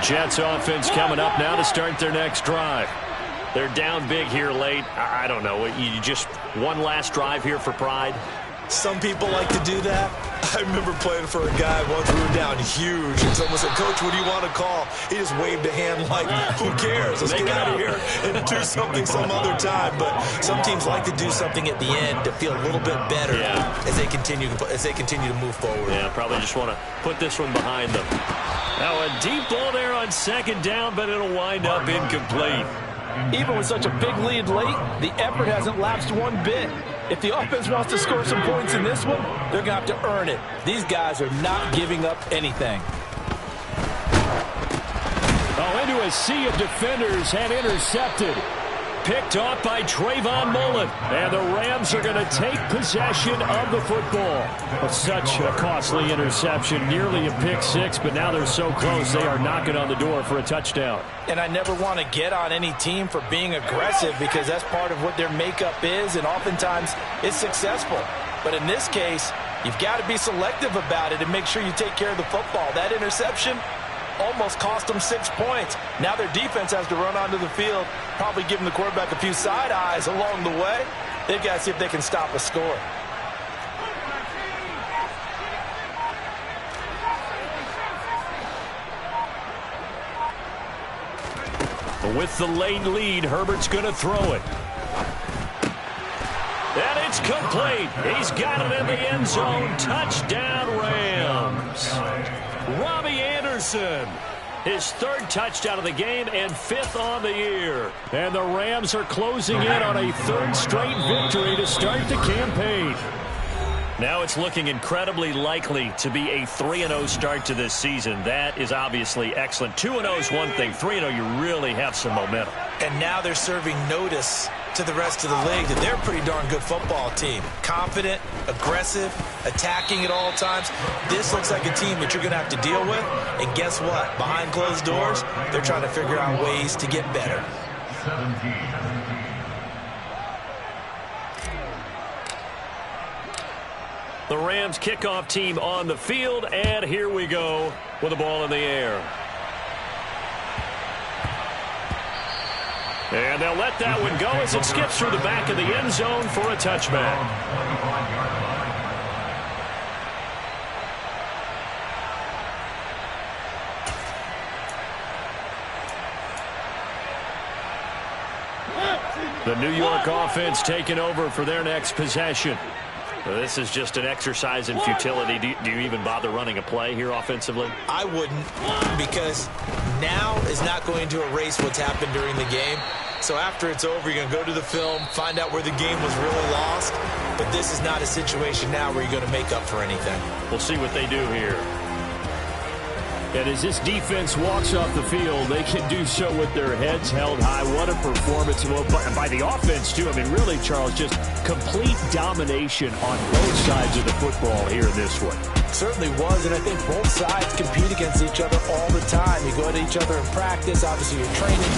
Jets offense coming up now to start their next drive. They're down big here late. I don't know. You just one last drive here for pride?
Some people like to do that. I remember playing for a guy once we were down huge, and someone said, "Coach, what do you want to call?" He just waved a hand like, who cares? Let's get out of here and do something some other time. But some teams like to do something at the end to feel a little bit better as they continue to move forward.
Yeah, probably just want to put this one behind them. Now a deep ball there on 2nd down, but it'll wind up incomplete.
Even with such a big lead late, the effort hasn't lapsed one bit. If the offense wants to score some points in this one, they're going to have to earn it. These guys are not giving up anything.
Oh, into a sea of defenders and intercepted. picked off by Trayvon Mullen. And the Rams are going to take possession of the football. Such a costly interception, nearly a pick six, but now they're so close they are knocking on the door for a touchdown.
And I never want to get on any team for being aggressive because that's part of what their makeup is, and oftentimes it's successful. But in this case, you've got to be selective about it and make sure you take care of the football. That interception almost cost them 6 points. Now their defense has to run onto the field, probably giving the quarterback a few side eyes along the way. They've got to see if they can stop a score.
With the late lead, Herbert's going to throw it. And it's complete. He's got it in the end zone. Touchdown, Rams. Robbie Anderson, his third touchdown of the game and fifth on the year. And the Rams are closing in on a third straight victory to start the campaign. Now it's looking incredibly likely to be a 3-0 start to this season. That is obviously excellent. 2-0 is one thing. 3-0, you really have some momentum.
And now they're serving notice to the rest of the league that they're a pretty darn good football team. Confident, aggressive, attacking at all times. This looks like a team that you're going to have to deal with. And guess what? Behind closed doors, they're trying to figure out ways to get better.
17.
The Rams kickoff team on the field, and here we go with the ball in the air. And they'll let that one go as it skips through the back of the end zone for a touchback. The New York offense taking over for their next possession. This is just an exercise in futility. Do you even bother running a play here offensively?
I wouldn't, because now is not going to erase what's happened during the game. So after it's over, you're going to go to the film, find out where the game was really lost. But this is not a situation now where you're going to make up for anything.
We'll see what they do here. And as this defense walks off the field, they can do so with their heads held high. What a performance by the offense, too. I mean, really, Charles, just complete domination on both sides of the football here in this one.
Certainly was, and I think both sides compete against each other all the time. You go at each other in practice. Obviously, you're training